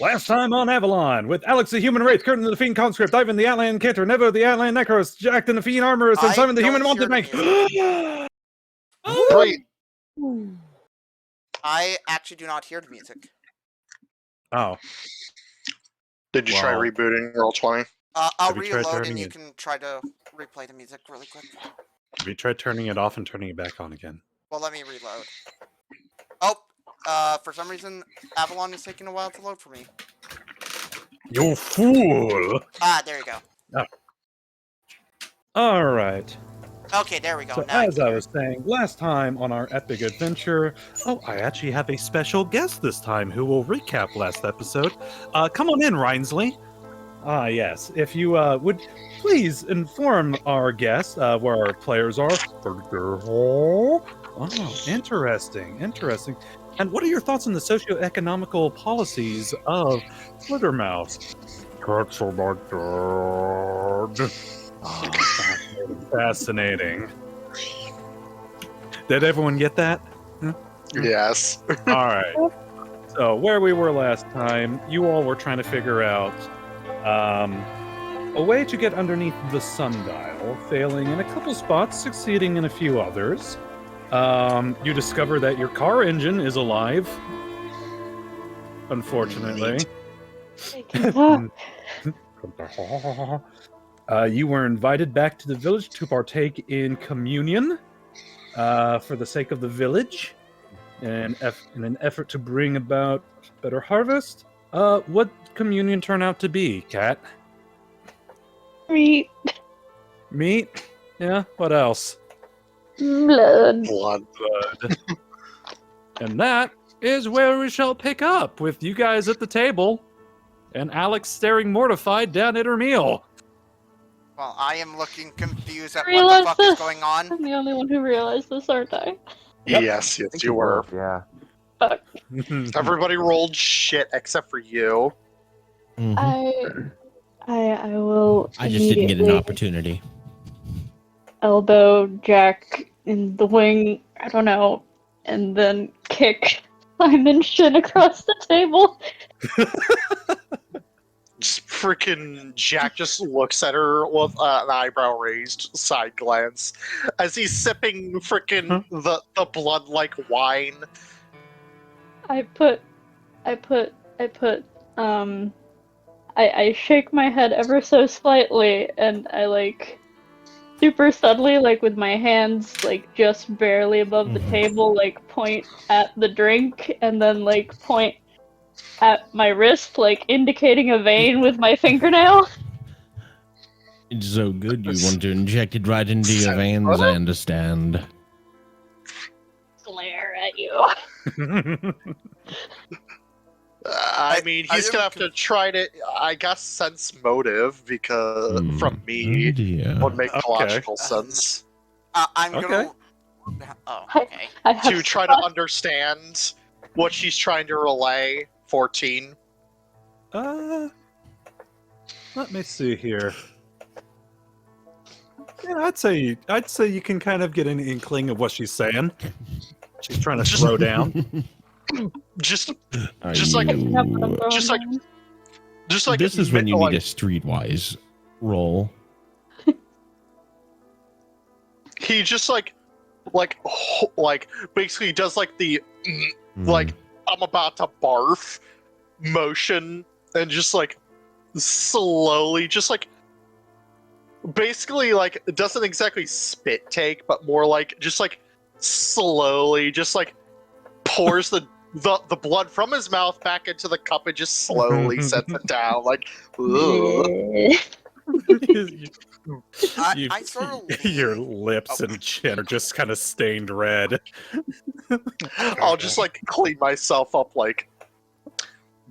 Last time on Avalon, with Alex the Human Wraith, Khurtin the Fiend Conscript, Ivan the Outland Cantor, Nevo the Outland Necros, Jack the Fiend Armorist, and Simon the Human Mounted Knight. Great. I actually do not hear the music. Oh. Did you try rebooting Roll20? I'll reload and you can try to replay the music really quick. Have you tried turning it off and turning it back on again? Well, let me reload. Oh, for some reason, Avalon is taking a while to load for me. You fool! Ah, there you go. Oh. All right. Okay, there we go. So now as I was saying, last time on our epic adventure, I actually have a special guest this time who will recap last episode. Come on in, Rhinsley. Yes. If you would please inform our guest where our players are. Oh, interesting. And what are your thoughts on the socio-economical policies of Flittermouth? Oh my god. Fascinating. Did everyone get that? Huh? Yes. All right. So where we were last time, you all were trying to figure out a way to get underneath the sundial, failing in a couple spots, succeeding in a few others. You discover that your car engine is alive. Unfortunately. You were invited back to the village to partake in communion for the sake of the village and in an effort to bring about better harvest. What communion turn out to be, Kat? Meat. Meat? Yeah, what else? Blood. Blood. And that is where we shall pick up, with you guys at the table and Alex staring mortified down at her meal. Well, I am looking confused at what the fuck is going on. I'm the only one who realized this, aren't I? Yep. Yes, you were. Yeah. Fuck. Everybody rolled shit except for you. I will. I just didn't get an opportunity. Elbow Jack in the wing, I don't know, and then kick Simon Shin across the table. Just freaking Jack just looks at her with an eyebrow raised side glance as he's sipping freaking the blood like wine. I shake my head ever so slightly, and I like super subtly, like with my hands like just barely above the table, like point at the drink, and then like point at my wrist, like indicating a vein with my fingernail. It's so good you want to inject it right into your veins, I understand. Glare at you. I mean, he's gonna have to try to, I guess, sense motive, because from me would make logical sense. I'm gonna... Oh, okay. To try to understand what she's trying to relay. 14. Let me see here. Yeah, I'd say you can kind of get an inkling of what she's saying. She's trying to slow down. Just like This is when you need a streetwise roll. He just like basically does like the like I'm about to barf motion, and just like slowly, just like basically like it doesn't exactly spit take, but more like just like slowly just like pours the blood from his mouth back into the cup and just slowly sets it down like I sort of your lips and chin are just kind of stained red. I'll just like clean myself up like,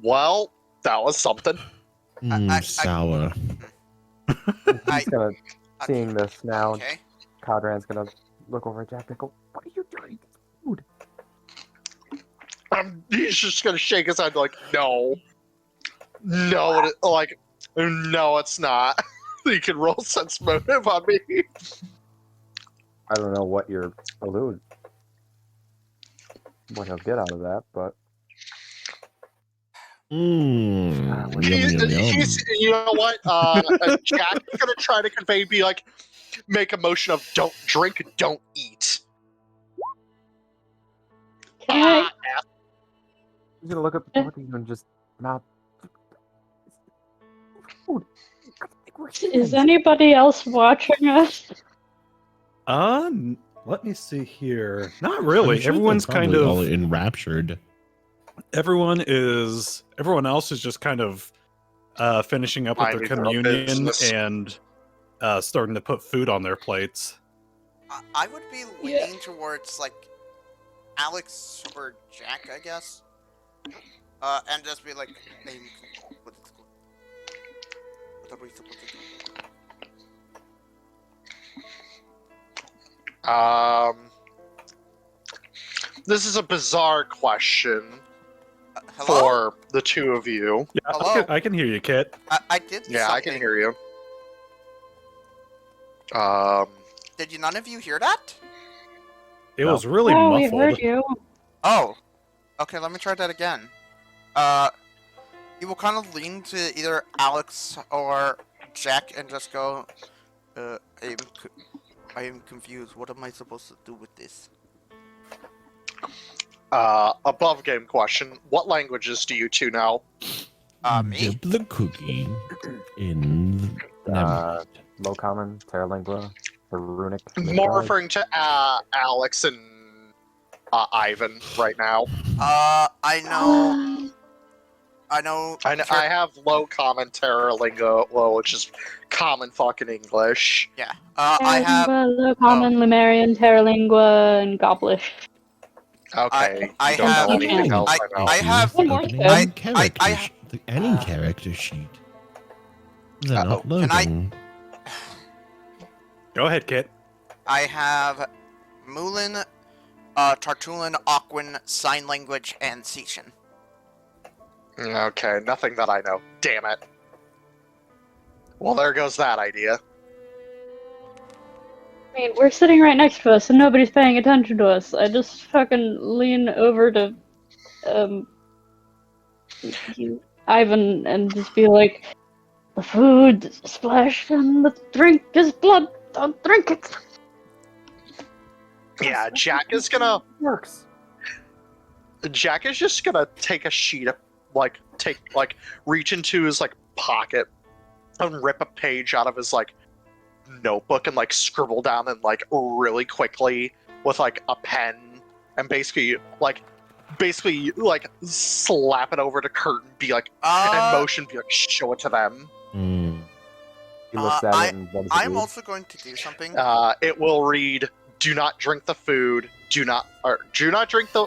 well, that was something. Sour. He's gonna, seeing this now, Okay. Kodhran's gonna look over at Jack and go, "What are you doing? Food." He's just gonna shake his head like, no, it's not. You can roll sense motive on me. I don't know what you're alluding, what he'll get out of that, but Yum, He's, yum, yum. you know what? Jack is gonna try to convey, be like, make a motion of don't drink, don't eat. Can He's gonna look up the book and just mouth. Food. Is anybody else watching us? Let me see here. Not I'm really. sure they're Everyone's kind probably all of enraptured. everyone else is just kind of finishing up with their Minding their communion business. and starting to put food on their plates. I would be leaning towards like Alex or Jack, I guess, and just be like, what are we supposed to do? This is a bizarre question Hello? for the two of you. Yeah, Hello? I can hear you, Kit. I did. Yeah, I can something. hear you. Did you none of you hear that? It No. was really Oh, we muffled. heard you. Oh. Okay, let me try that again. You will kind of lean to either Alex or Jack and just go, I am confused. What am I supposed to do with this? Above game question. What languages do you two know? Me? Dip the cookie in the Low Common, Terra Lingua, the Runic. More referring to Alex and Ivan right now. I know. I have low common Terra Lingua, which is common fucking English. Yeah. I have. Terralingua, Common, Lemurian, Terralingua, and Goblish. Okay, I you don't have- know anything else. I know. I have- One more opening thing. any character sheet. They're not Can I- loading. Go ahead, Kit. I have Moulin, Tartulin, Aquan, Sign Language, and Setian. Okay, nothing that I know. Damn it. Well, there goes that idea. I mean, we're sitting right next to us and nobody's paying attention to us. I just fucking lean over to, Ivan and just be like, the food is splash and the drink is blood. Don't drink it. Yeah, Jack is gonna. Works. Jack is just gonna take a sheet of, reach into his, pocket and rip a page out of his, notebook and, scribble down and, really quickly with, a pen and basically slap it over to Khurtin, be like, and motion, be like, show it to them. He looks at it and what does it I'm read? also going to do something. It will read, do not drink the food, do not drink the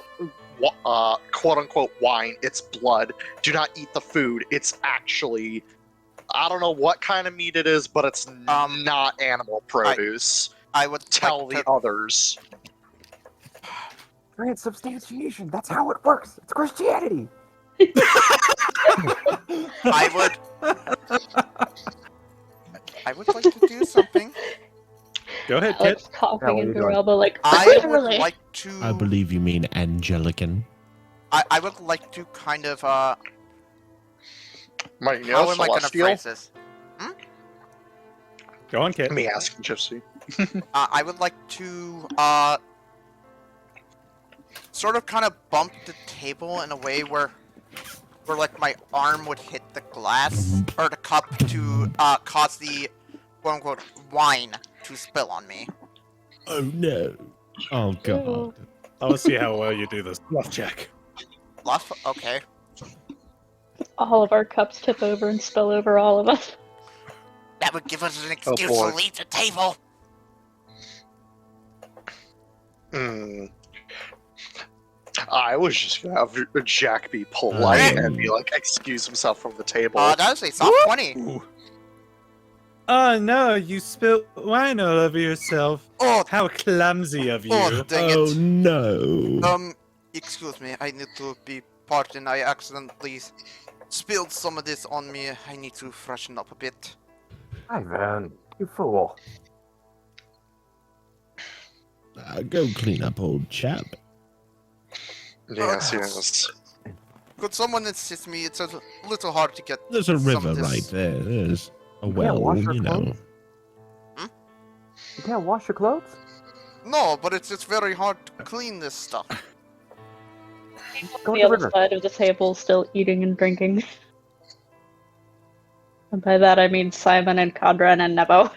quote-unquote wine, it's blood, do not eat the food, it's actually, I don't know what kind of meat it is, but it's not animal produce. I would Tell like the others. Transubstantiation. That's how it works. It's Christianity. I would like to do something. Go ahead, Alex Kit. coughing Yeah, what are into you her doing? elbow like, I would literally. like to. I believe you mean Angelican. I would like to kind of My how am I gonna Celestial? phrase this? Go on, Kit. Me asking Gypsy. I would like to sort of kind of bump the table in a way where my arm would hit the glass or the cup to cause the quote unquote wine to spill on me. Oh no. Oh god. I want to see how well you do this. Bluff check. Bluff? Okay. All of our cups tip over and spill over all of us. That would give us an Oh, excuse boy. to leave the table. I was just gonna have Jack be polite and be like, excuse himself from the table. That was a soft 20. Oh no, you spilled wine all over yourself. Oh, How clumsy of you. oh, dang Oh it. no. Excuse me, I need to be pardoned. I accidentally spilled some of this on me. I need to freshen up a bit. Ivan, you fool. Go clean up, old chap. Yes, yes. Could someone assist me? It's a little hard to get. There's a some river of this. right there. There's a You can't well, wash your you know. clothes? You can't wash your clothes? No, but it's very hard to clean this stuff. Go On to the the other river. side of the table, still eating and drinking. And by that I mean Simon and Kodhran and Nevo.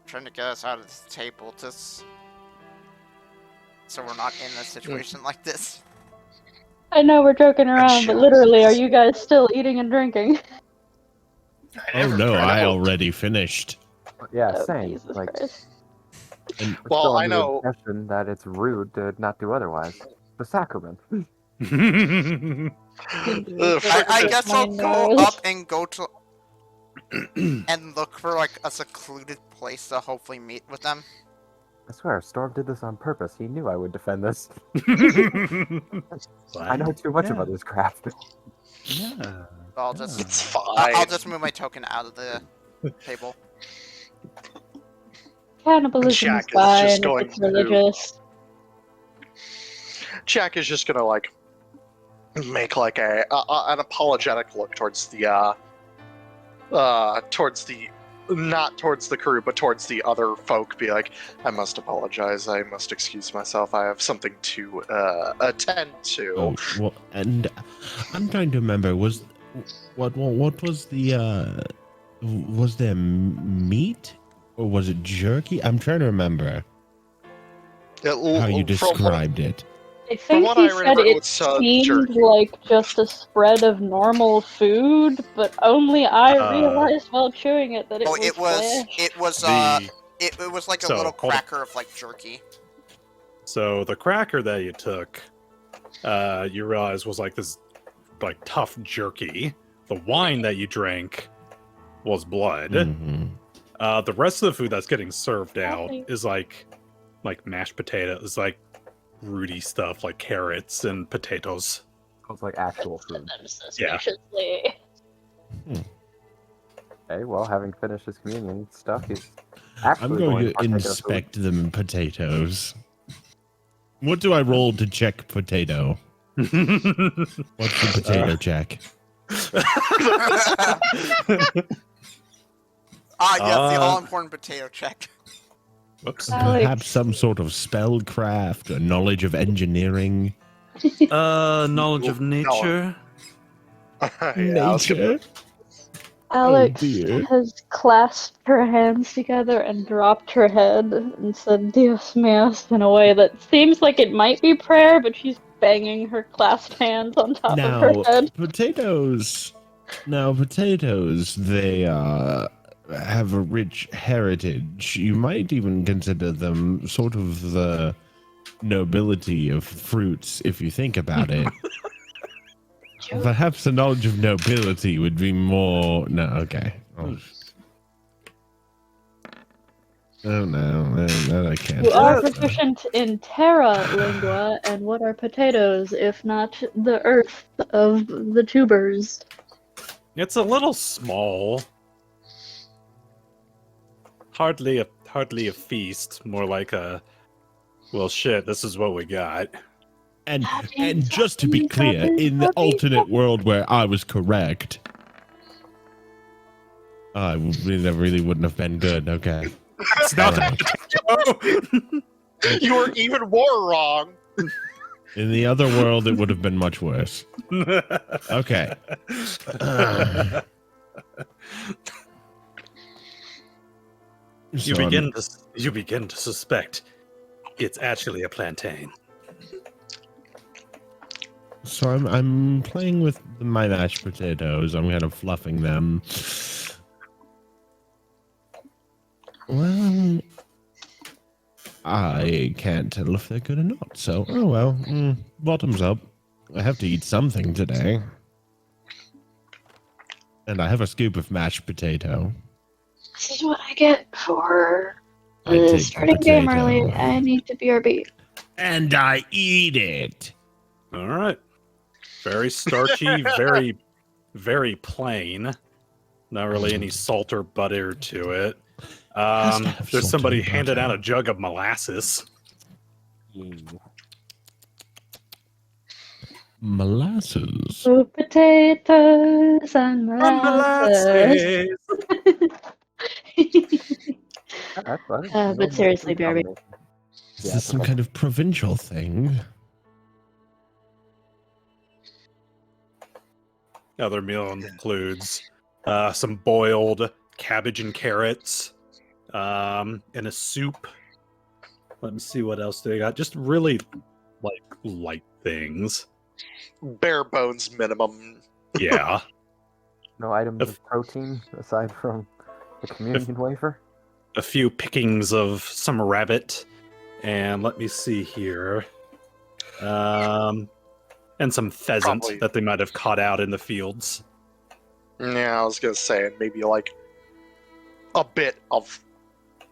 Trying to get us out of this table, just so we're not in a situation like this. I know we're joking around, but shit. literally, are you guys still eating and drinking? Oh no, I already finished. Yeah, Oh, same. Jesus Like, Christ. And we're Well, still I under the know- impression that it's rude to not do otherwise. The sacrament. I guess I'll go Mine up and go to and look for like a secluded place to hopefully meet with them. I swear, Storm did this on purpose. He knew I would defend this. I know too much about this crap. Yeah. I'll just It's fine. I'll just move my token out of the table. Cannibalism is Jack is fine just if going it's to- religious. Jack is just gonna like make like an apologetic look towards the not towards the crew, but towards the other folk. Be like, I must apologize. I must excuse myself. I have something to attend to. oh, well, and I'm trying to remember. Was what was the was there meat or was it jerky? I'm trying to remember how you described it. I From think what he I said remember, it it's, seemed jerky. like just a spread of normal food, but only I realized while chewing it that it Oh, was flesh. it was like a So, little hold on. cracker of like jerky. So the cracker that you took, you realize was like this, like tough jerky. The wine that you drank was blood. Mhm. The rest of the food that's getting served out Okay. is like mashed potatoes, like rooty stuff, like carrots and potatoes. It's like actual food. Them suspiciously. Okay, well, having finished his communion stuff, he's actually I'm going to partake of food. inspect them potatoes. What do I roll to check potato? What's the potato check? Ah, yes, the Uh, all-important potato check. Whoops. Alex. Perhaps some sort of spellcraft or knowledge of engineering. Knowledge of nature. Yeah, I was gonna- Nature. Alex dear. has clasped her hands together and dropped her head and said Dios míos in a way that seems like it might be prayer, but she's banging her clasped hands on top of Now, her head. potatoes. They have a rich heritage. You might even consider them sort of the nobility of fruits, if you think about it. Perhaps the knowledge of nobility would be more. No, okay. Oh no, I can't. You are proficient in terra lingua, and what are potatoes if not the earth of the tubers? It's a little small. Hardly a feast. More like a. Well, shit. This is what we got. And just to be clear, in the alternate world where I was correct, that really wouldn't have been good. Okay. It's not You were even more wrong. In the other world, it would have been much worse. Okay. You begin to suspect it's actually a plantain. So I'm playing with my mashed potatoes. I'm kind of fluffing them. Well, I can't tell if they're good or not. So, oh well. Bottoms up. I have to eat something today. And I have a scoop of mashed potato. This is what I get for I take the starting game potato. early. I need to BRB. And I eat it. All right. Very starchy, very, very plain. Not really any salt or butter to it. Has to have There's salt somebody and handed butter. out a jug of molasses. molasses. Oh, potatoes and molasses. That's funny. But seriously, Barry. Is this some kind of provincial thing? Other meal includes some boiled cabbage and carrots, and a soup. Let me see what else they got. Just really like light things. Bare bones minimum. Yeah. No items of protein aside from the communion wafer. A few pickings of some rabbit, and let me see here. And some pheasant Probably. that they might have caught out in the fields. Yeah, I was gonna say maybe like a bit of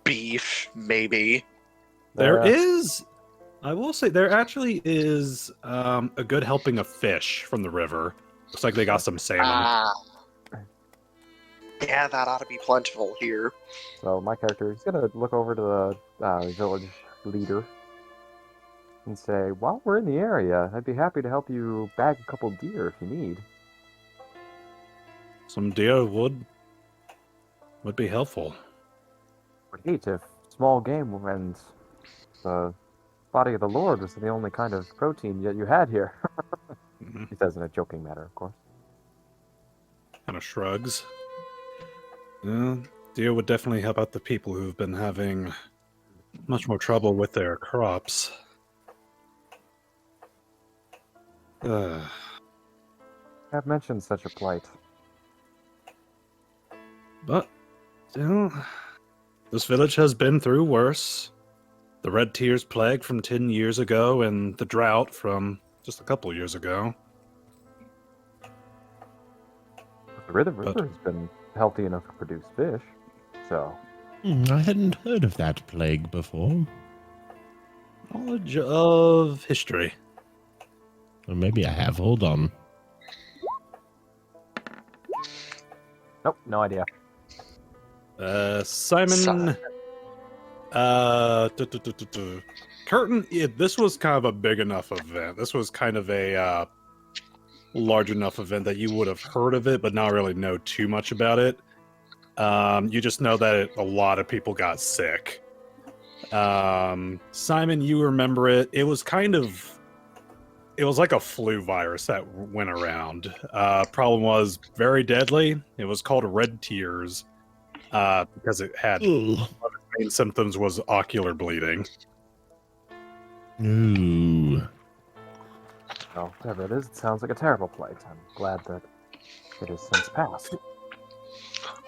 beef, maybe. There is, I will say, there actually is a good helping of fish from the river. Looks like they got some salmon. Yeah, that ought to be plentiful here. So my character is gonna look over to the village leader and say, "While we're in the area, I'd be happy to help you bag a couple deer if you need." Some deer would be helpful. Would hate if small game and the body of the Lord was the only kind of protein yet you had here. Mhm. He says in a joking manner, of course. Kind of shrugs. Yeah, deer would definitely help out the people who've been having much more trouble with their crops. I've mentioned such a plight. But, still, this village has been through worse. The Red Tears plague from 10 years ago and the drought from just a couple years ago. The river has been healthy enough to produce fish, so... I hadn't heard of that plague before. Knowledge of history. Or maybe I have. Hold on. Nope, no idea. Simon... Khurtin, this was kind of a big enough event. This was kind of a large enough event that you would have heard of it, but not really know too much about it. You just know that a lot of people got sick. Simon, you remember it. It was like a flu virus that went around. Problem was very deadly. It was called Red Tears because it had one of its main symptoms was ocular bleeding. Ooh. Well, whatever it is, it sounds like a terrible plight. I'm glad that it has since passed.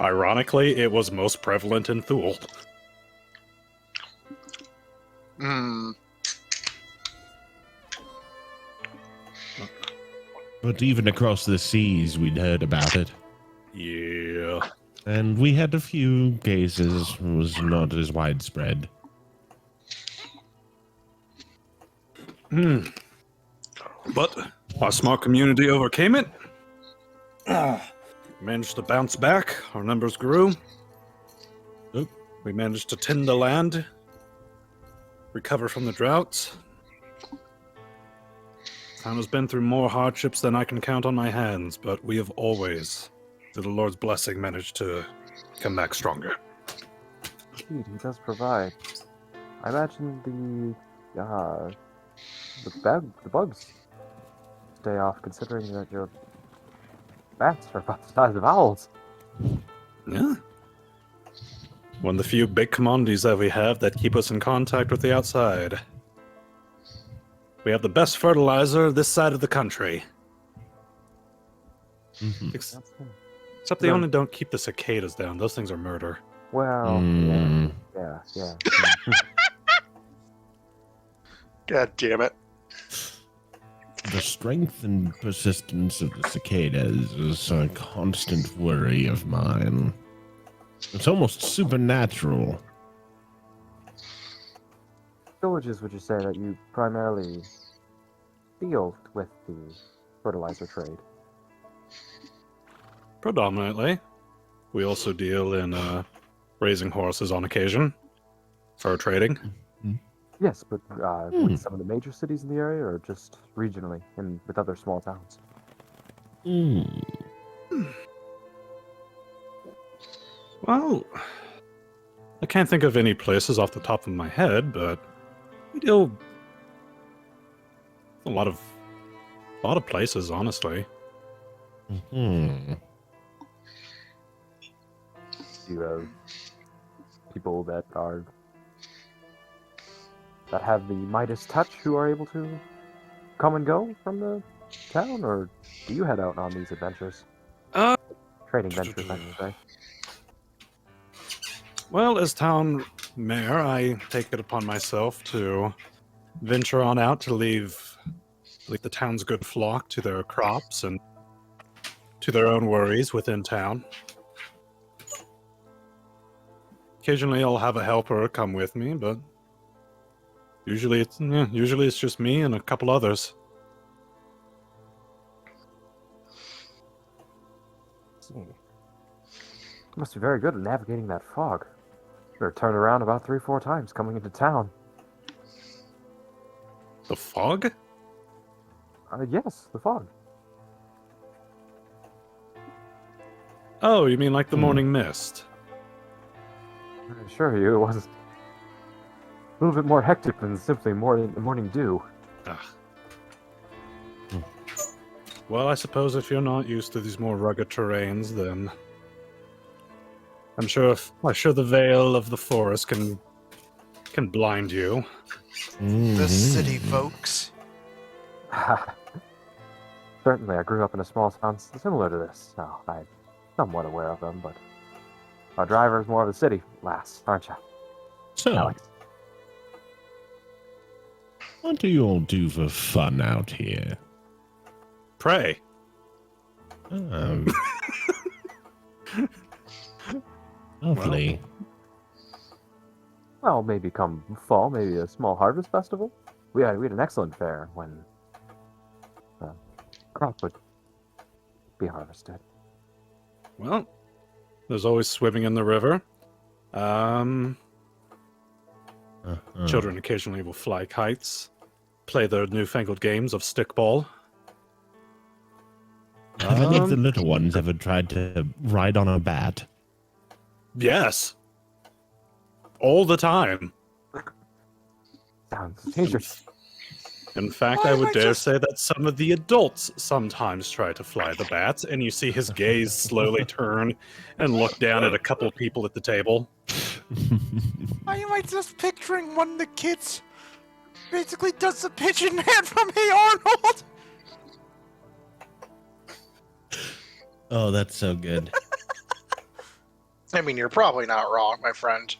Ironically, it was most prevalent in Thule. Hmm. But even across the seas, we'd heard about it. Yeah. And we had a few cases. It was not as widespread. But our small community overcame it. Managed to bounce back. Our numbers grew. We managed to tend the land. Recover from the droughts. Town has been through more hardships than I can count on my hands, but we have always, through the Lord's blessing, managed to come back stronger. Indeed, he does provide. I imagine the bugs stay off, considering that your bats are about the size of owls. Yeah. One of the few big commodities that we have that keep us in contact with the outside. We have the best fertilizer this side of the country. Mhm. Except they only don't keep the cicadas down. Those things are murder. Well, yeah. God damn it. The strength and persistence of the cicadas is a constant worry of mine. It's almost supernatural. Villages, would you say that you primarily deal with the fertilizer trade? Predominantly. We also deal in raising horses on occasion. Fur trading. Yes, but with some of the major cities in the area, or just regionally and with other small towns? Well, I can't think of any places off the top of my head, but we deal a lot of places, honestly. Do you have people that have the Midas touch who are able to come and go from the town, or do you head out on these adventures? Trading ventures, I should say. Well, as town mayor, I take it upon myself to venture on out to leave the town's good flock to their crops and to their own worries within town. Occasionally, I'll have a helper come with me, but usually it's just me and a couple others. You must be very good at navigating that fog. Or turn around about 3-4 times coming into town. The fog? Yes, the fog. Oh, you mean like the morning mist? I assure you, it was a little bit more hectic than simply morning dew. Ugh. Well, I suppose if you're not used to these more rugged terrains, then I'm sure the veil of the forest can blind you. The city folks. Certainly, I grew up in a small town similar to this. Now, I'm somewhat aware of them, but our driver's more of a city lass, aren't you, So, Alex? what do you all do for fun out here? Pray. Lovely. Well, maybe come fall, maybe a small harvest festival. We had an excellent fair when crop would be harvested. Well, there's always swimming in the river. Children occasionally will fly kites, play their newfangled games of stickball. Have any of the little ones ever tried to ride on a bat? Yes. All the time. Sounds dangerous. In fact, I would dare say that some of the adults sometimes try to fly the bats, and you see his gaze slowly turn and look down at a couple people at the table. Why am I just picturing one of the kids basically does the pigeon man from Hey Arnold? Oh, that's so good. I mean, you're probably not wrong, my friend.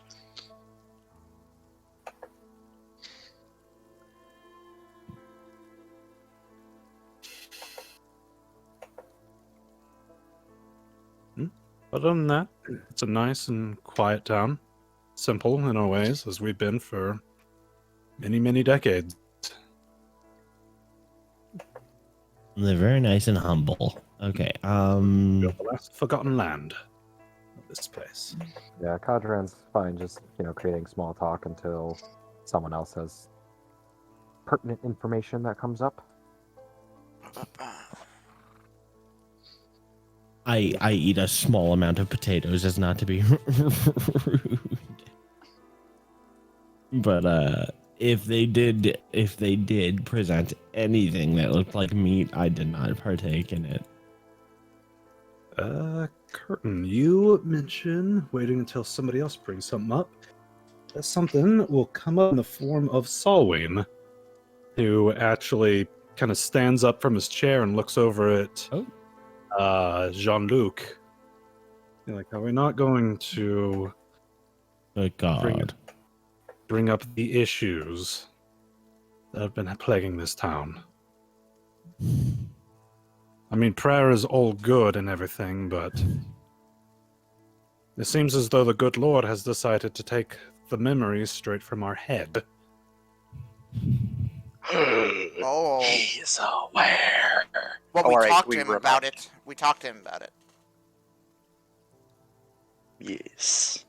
Other than that, it's a nice and quiet town. Simple in our ways, as we've been for many, many decades. They're very nice and humble. Okay, The last forgotten land of this place. Yeah, Kodhran's fine, just creating small talk until someone else has pertinent information that comes up. I eat a small amount of potatoes as not to be rude. But if they did present anything that looked like meat, I did not partake in it. Khurtin, you mentioned waiting until somebody else brings something up. That something will come up in the form of Salween, who actually kind of stands up from his chair and looks over at Jean-Luc. You're like, are we not going to Good God. bring up the issues that have been plaguing this town? I mean, prayer is all good and everything, but it seems as though the good Lord has decided to take the memories straight from our head. Oh. He's aware. Well, we Alright, talked we to him remember. about it. We talked to him about it. Yes.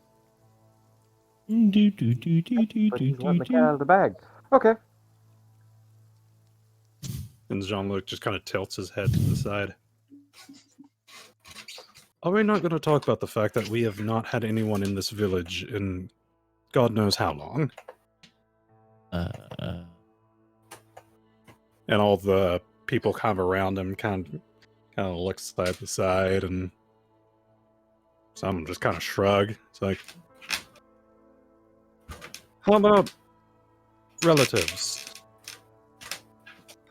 Do, do, do, do, do, But do, he's do, letting the cat do. out of the bag. Okay. And Jean-Luc just kind of tilts his head to the side. Are we not going to talk about the fact that we have not had anyone in this village in God knows how long? Uh, And all the people kind of around him kind of look side to side, and some just kind of shrug. It's like, how about relatives?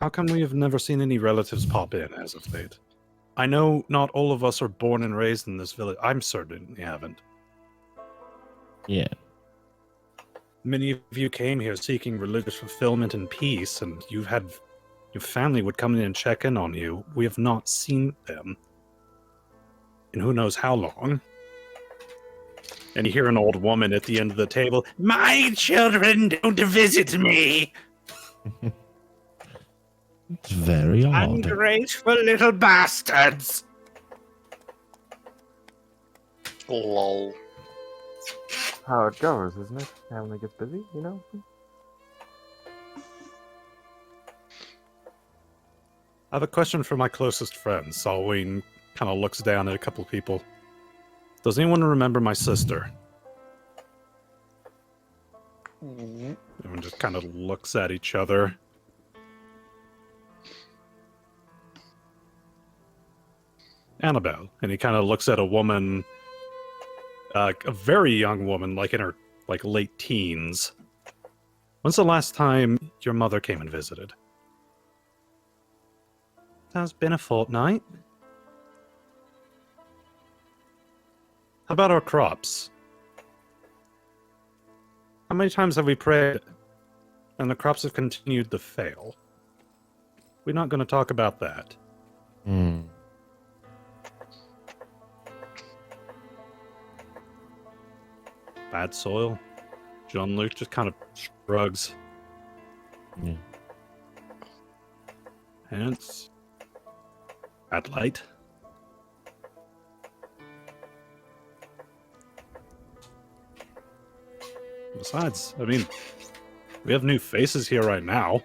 How come we have never seen any relatives pop in as of late? I know not all of us are born and raised in this village. I'm certain we haven't. yeah. Many of you came here seeking religious fulfillment and peace, and your family would come in and check in on you. We have not seen them in who knows how long. And you hear an old woman at the end of the table, "My children don't visit me! It's very odd. Ungrateful little bastards!" Lol. How it goes, isn't it? Family gets busy, you know? I have a question for my closest friend. Salween kind of looks down at a couple of people. Does anyone remember my sister? Everyone just kind of looks at each other. Annabelle. And he kind of looks at a woman, a very young woman, like in her late teens. When's the last time your mother came and visited? Has been a fortnight. How about our crops? How many times have we prayed and the crops have continued to fail? We're not going to talk about that. Hmm. Bad soil? Jean-Luc just kind of shrugs. Yeah. And it's bad light. Besides, I mean, we have new faces here right now.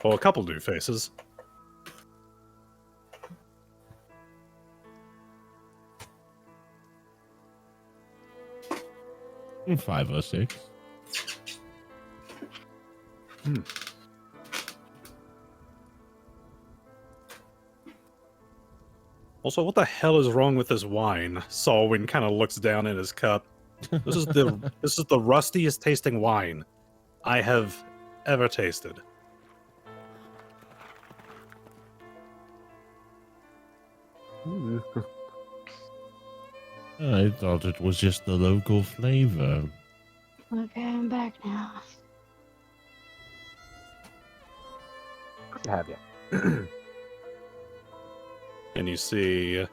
Well, a couple new faces. Hmm, 5 or 6. Also, what the hell is wrong with this wine? Salwyn kind of looks down at his cup. This is the rustiest tasting wine I have ever tasted. I thought it was just the local flavor. Okay, I'm back now. Good to have you. And you see,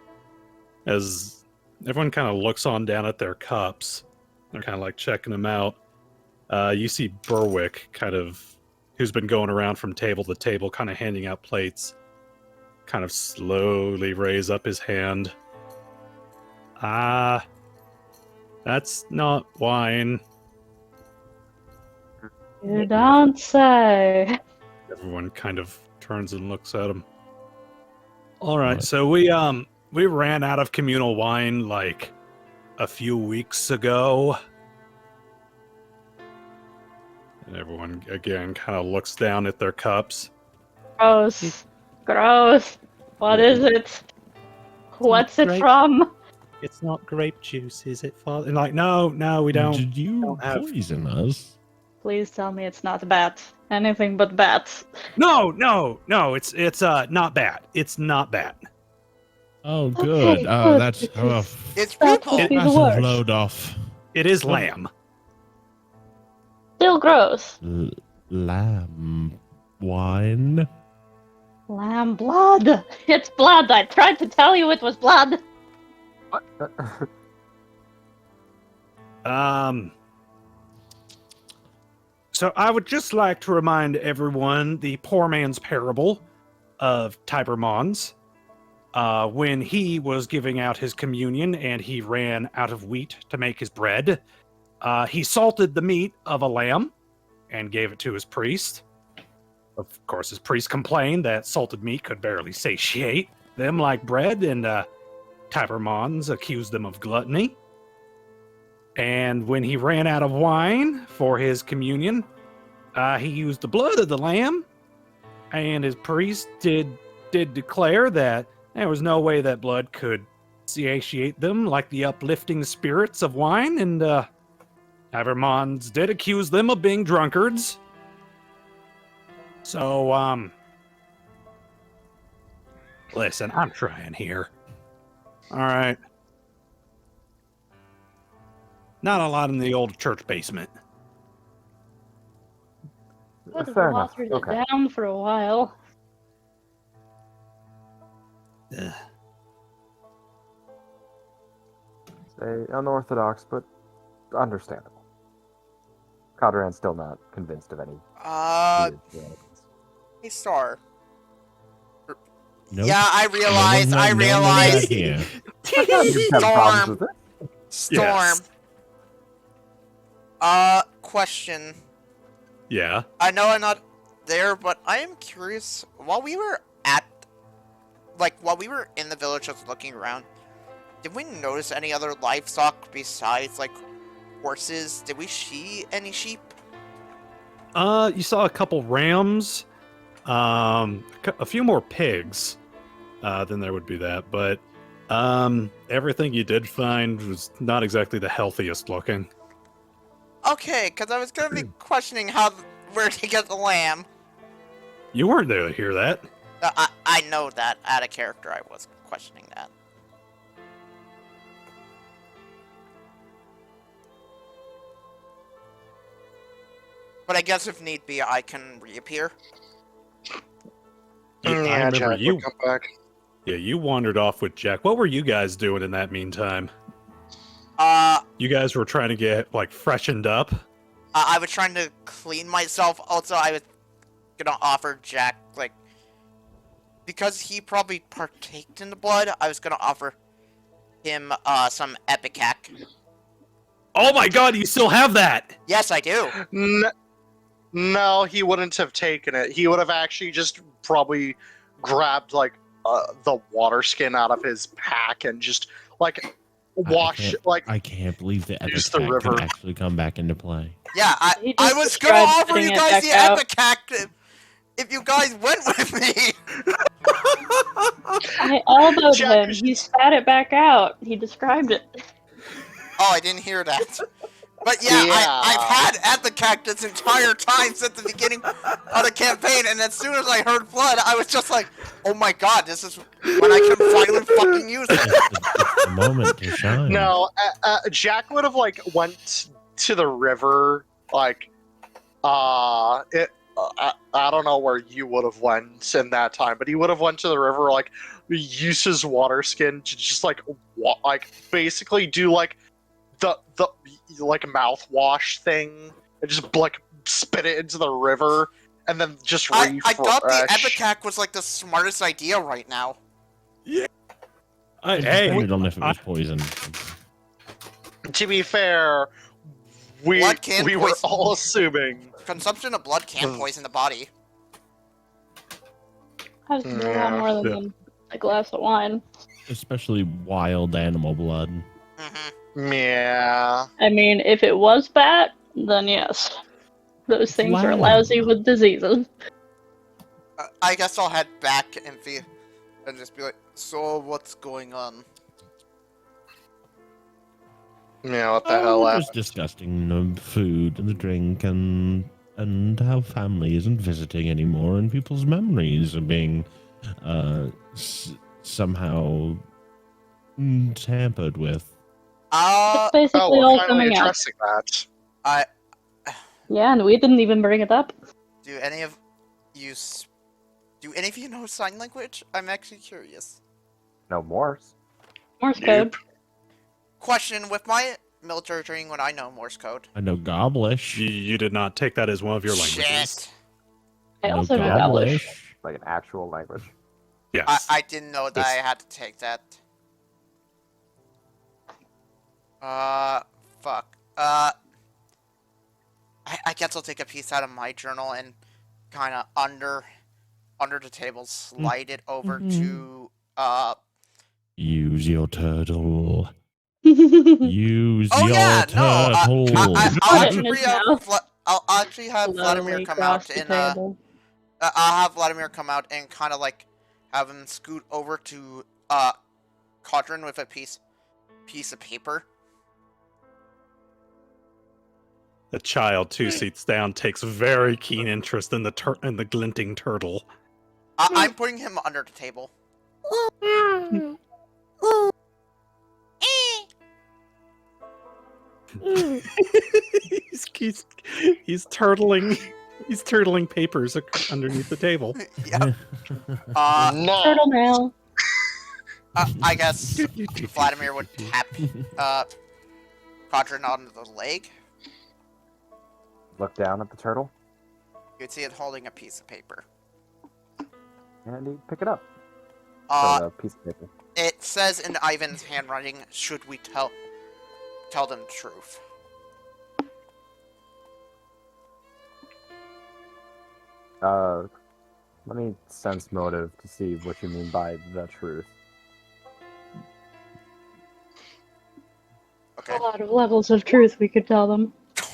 as everyone kind of looks on down at their cups, they're kind of like checking them out. You see Berwick, who's been going around from table to table, kind of handing out plates, kind of slowly raise up his hand. That's not wine. You don't say. Everyone kind of turns and looks at him. All right, What? so we ran out of communal wine like a few weeks ago. And everyone again kind of looks down at their cups. Gross. Gross. What is it? What's it great. from? It's not grape juice, is it, Father? And like, no, we don't. Did you don't have- poison us? Please tell me it's not bat. Anything but bats. No, it's not bad. It's not bad. Oh, Okay, good. Oh, good, that's because It's that people. would be the That's a worst. load off. It is What? lamb. Still gross. Lamb wine. Lamb blood. It's blood. I tried to tell you it was blood. What? So I would just like to remind everyone the poor man's parable of Tiber Mons. when he was giving out his communion and he ran out of wheat to make his bread, he salted the meat of a lamb and gave it to his priest. Of course, his priest complained that salted meat could barely satiate them like bread, and Tabermons accused them of gluttony. And when he ran out of wine for his communion, he used the blood of the lamb, and his priest did declare that there was no way that blood could satiate them like the uplifting spirits of wine, and Tabermons did accuse them of being drunkards. So, listen, I'm trying here. All right. Not a lot in the old church basement. Could have Fair enough. watered Okay. it down for a while. Ugh. Say unorthodox, but understandable. Kodhran's still not convinced of any. weird shenanigans. Hey, Star. Nope. Yeah, I realize. I realize. Here. You have problems Storm. with it? Storm. Yes. Question. Yeah. I know I'm not there, but I am curious. While we were in the village just looking around, did we notice any other livestock besides, like, horses? Did we see any sheep? You saw a couple rams, a few more pigs, than there would be that, but everything you did find was not exactly the healthiest looking. Okay, because I was gonna be questioning where to get the lamb. You weren't there to hear that. I know that. Out of character, I was questioning that. But I guess if need be, I can reappear. Yeah, I Yeah, remember Jack you. will come back. Yeah, you wandered off with Jack. What were you guys doing in that meantime? You guys were trying to get like freshened up. I was trying to clean myself. Also, I was gonna offer Jack, like, because he probably partaked in the blood, I was gonna offer him some Ipecac. Oh my god, you still have that! Yes, I do. No, he wouldn't have taken it. He would have actually just probably grabbed like the water skin out of his pack and just like wash like I can't believe the use the Ipecac river. could actually come back into play. Yeah, He I just was gonna described offer you putting it guys the back out. Ipecac if you guys went with me. I elbowed Jack him. is- He spat it back out. He described it. Oh, I didn't hear that. But yeah, I've had Ipecac this entire time since the beginning of the campaign, and as soon as I heard blood, I was just like, oh my god, this is when I can finally fucking use it. It's the moment to shine. no. Jack would have like went to the river like I don't know where you would have went in that time, but he would have went to the river like use his water skin to just like basically do like the like mouthwash thing and just like spit it into the river and then just refresh. I thought the Ipecac was like the smartest idea right now. It Hey, depended on if it was poison. To be fair, we Blood can were poison. all assuming. Consumption of blood can poison the body. I was a lot more than a glass of wine. Especially wild animal blood. Mm-hmm. Yeah. I mean, if it was bat, then yes. Those things are Wow. lousy with diseases. I guess I'll head back and just be like, so what's going on? Yeah, what the hell It was happened? disgusting. The food and the drink and how family isn't visiting anymore and people's memories are being somehow tampered with. It's basically Oh, all we're finally coming out. addressing that. Yeah, and we didn't even bring it up. Do any of you know sign language? I'm actually curious. No Morse. Morse code. Question: with my military training, when I know Morse code. I know Goblish. you did not take that as one of your languages. Shit. I know also know Gaulish. Like an actual language. Yes. I didn't know that This- I had to take that. Fuck. I guess I'll take a piece out of my journal and kind of under the table slide it over to Use your turtle. Use Oh your yeah, no. turtle. I'll Put it in actually his mouth. I'll actually have Vladimir Slowly come across out the and table. I'll have Vladimir come out and kind of like have him scoot over to Kodhran with a piece of paper. The child 2 seats down takes very keen interest in the glinting turtle. I'm putting him under the table. he's turtling papers underneath the table. Yeah. No. Turtle now. I guess Vladimir would tap Kodhran on the leg. Look down at the turtle, You'd see it holding a piece of paper. and you pick it up. Uh, A piece of paper. It says in Ivan's handwriting, should we tell them the truth? Let me sense motive to see what you mean by the truth. Okay. A lot of levels of truth we could tell them.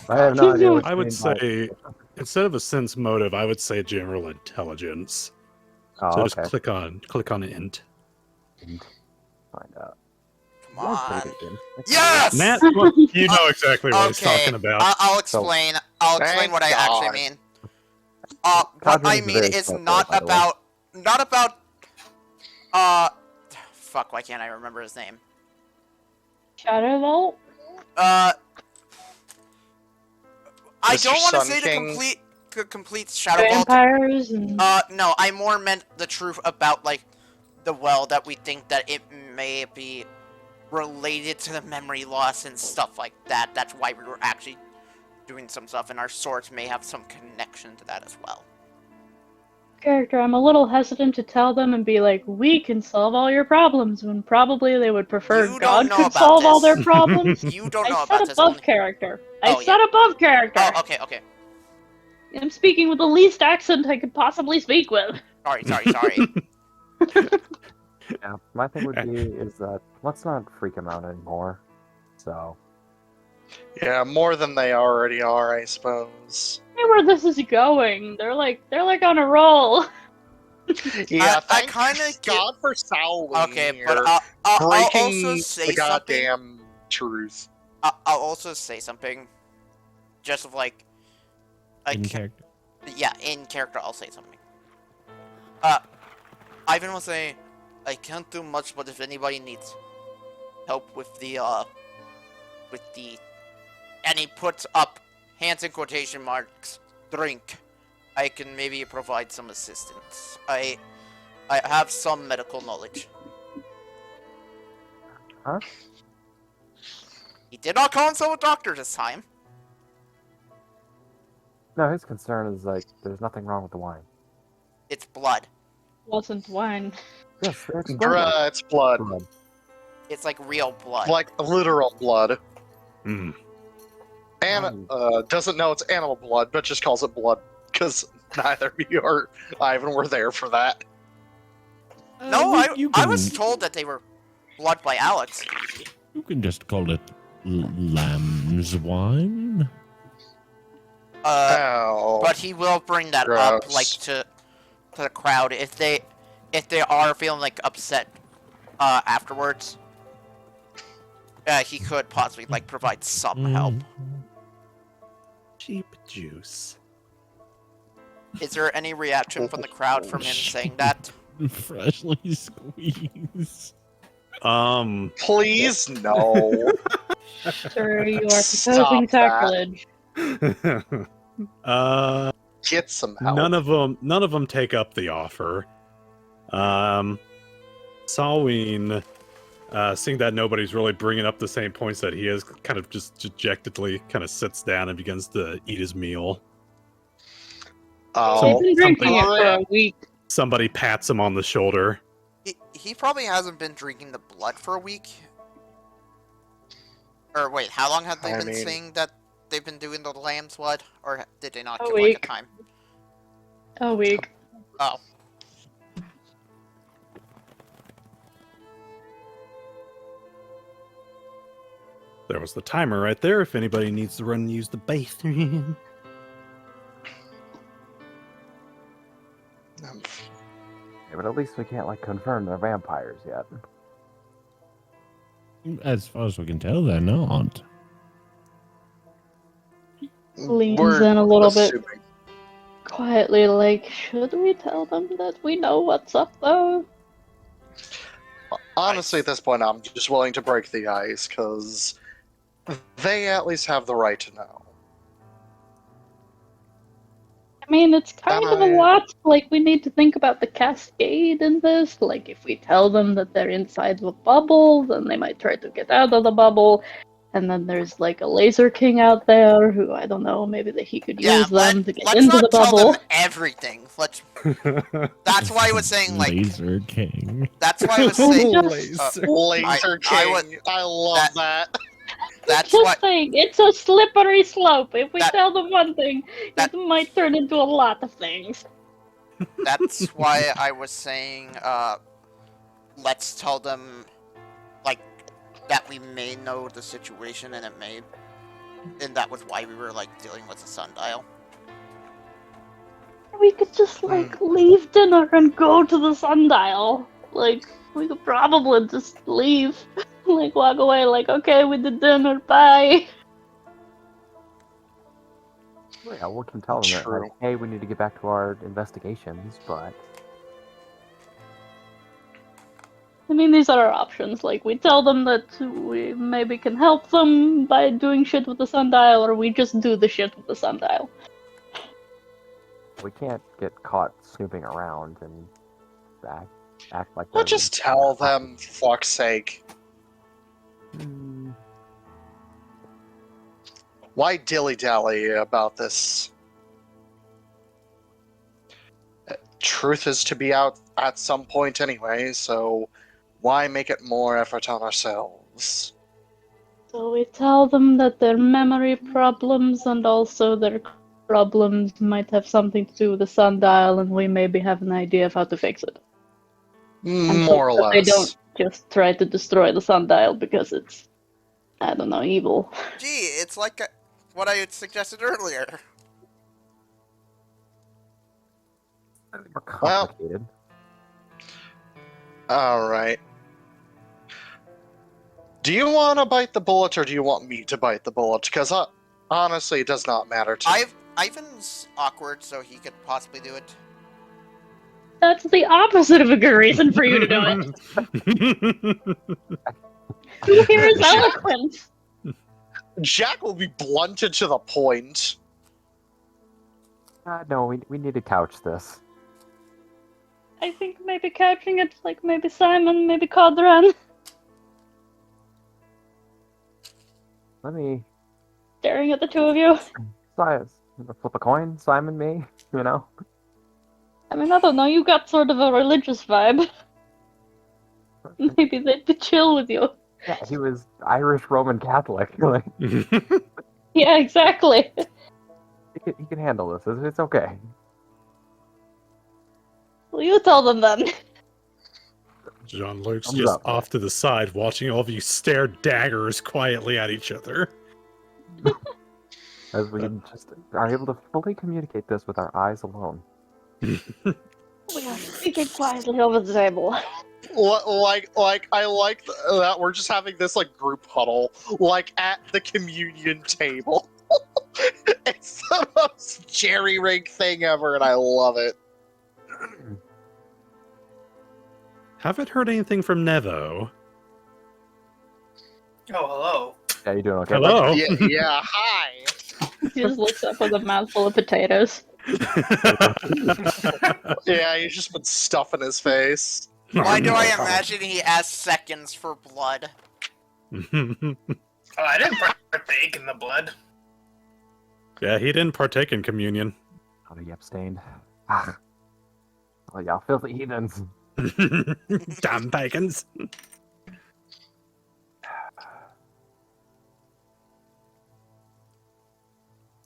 I have no idea what you I would mean by- say, instead of a sense motive, I would say general intelligence. Oh, So okay. just click on int. Find out. Come on. Pretty good. Yes! Nat, well, you know exactly what he's Okay, talking about. I'll explain. I'll explain Thank what I God. actually mean. What I Kodhran's mean very is special, not by the way. about. Fuck. Why can't I remember his name? Shadow Vault? I Mr. don't want to Sun say King? the complete Shadow Vault. Vampires and No, I more meant the truth about, like, the well, that we think that it may be related to the memory loss and stuff like that. That's why we were actually doing some stuff, and our swords may have some connection to that as well. character. I'm a little hesitant to tell them and be like, we can solve all your problems, when probably they would prefer You don't God know could about solve all this. their problems. You don't know I about said this above only. character. Oh, I said above character. Oh, okay. I'm speaking with the least accent I could possibly speak with. Sorry. Yeah, my thing would be is that let's not freak him out anymore. So Yeah, more than they already are, I suppose. I know where this is going. They're like on a roll. Yeah, I thank kinda God for Sal. Okay, but I'll breaking also say the something. goddamn truth. I'll also say something. Just of like In character. yeah, in character, I'll say something. Ivan will say, I can't do much, but if anybody needs help with the, and he puts up hands in quotation marks, drink, I can maybe provide some assistance. I have some medical knowledge. Huh? He did not call himself a doctor this time. no, his concern is like there's nothing wrong with the wine. It's blood. Wasn't wine. Yes, it's Bruh, it's blood. blood. It's like real blood. Like literal blood. Hmm. And doesn't know it's animal blood, but just calls it blood. Because neither of you or Ivan were there for that. No, You I was can- told that they were blood by Alex. You can just call it lamb's wine. Oh. But he will bring that up, Gross. like, to the crowd if they are feeling like upset afterwards. He could possibly like provide some help. Cheap juice. Is there any reaction from the crowd from him saying that? Freshly squeezed. Please, no. Sir, you are Stop proposing that. sacrilege. Get some help. None of them take up the offer. Salween, seeing that nobody's really bringing up the same points that he is, kind of just dejectedly kind of sits down and begins to eat his meal. Oh, They've been drinking it for something- a week. Somebody pats him on the shoulder. He probably hasn't been drinking the blood for a week. Or wait, how long have they been saying that they've been doing the lamb's blood? Or did they not give like a time? A week. Oh. There was the timer right there if anybody needs to run and use the bathroom. Yeah, but at least we can't like confirm they're vampires yet. As far as we can tell, they're not. Leans We're in a little bit assuming. quietly, like, should we tell them that we know what's up, though? Honestly, at this point, I'm just willing to break the ice, because they at least have the right to know. I mean, it's kind of a lot. Like, we need to think about the cascade in this. Like, if we tell them that they're inside the bubble, then they might try to get out of the bubble. And then there's, like, a laser king out there who, I don't know, maybe that he could use them to get into the bubble. Let's not tell them everything. That's why I was saying, like... Laser king. That's why I was saying... Laser king. I love that. That's just saying, it's a slippery slope. If we tell them one thing, it might turn into a lot of things. That's why I was saying, let's tell them, like, that we may know the situation and it may... And that was why we were, like, dealing with the sundial. We could just, like, leave dinner and go to the sundial. Like, we could probably just leave. Like, walk away, like, okay, we did dinner, bye. Yeah, we can tell them that, like, hey, we need to get back to our investigations, but... I mean, these are our options. Like, we tell them that we maybe can help them by doing shit with the sundial, or we just do the shit with the sundial. We can't get caught snooping around and act like... We'll just tell them, for fuck's sake. Why dilly-dally about this? Truth is to be out at some point anyway, so why make it more effort on ourselves? So we tell them that their memory problems and also their problems might have something to do with the sundial, and we maybe have an idea of how to fix it. More or less. They don't just try to destroy the sundial because it's, I don't know, evil. Gee, it's like what I had suggested earlier. More complicated. Alright. Do you want to bite the bullet, or do you want me to bite the bullet? Because honestly, it does not matter to me. Ivan's awkward, so he could possibly do it. That's the opposite of a good reason for you to do it. Here is eloquence. Jack will be blunted to the point. No, we need to couch this. I think maybe couching it, like maybe Simon, maybe Kodhran. Let me... Staring at the two of you. Flip a coin, Simon, me, you know? I mean, I don't know, you got sort of a religious vibe. Maybe they'd be chill with you. Yeah, he was Irish Roman Catholic. Like, yeah, exactly. he can handle this. It's okay. Well, you tell them then. Jean-Luc's just off to the side, watching all of you stare daggers quietly at each other. As we just are able to fully communicate this with our eyes alone. We are speaking quietly over the table. I like that we're just having this like group huddle, like at the communion table. It's the most jerry-rigged thing ever, and I love it. Haven't heard anything from Nevo. Oh, hello. Yeah, you doing okay? Hello. Yeah, hi. He just looks up with a mouthful of potatoes. Yeah, he's just been stuffing his face. Why do I imagine he asks seconds for blood? Oh, I didn't partake in the blood. Yeah, he didn't partake in communion. How do you abstain? Oh, y'all filthy heathens. Damn pagans.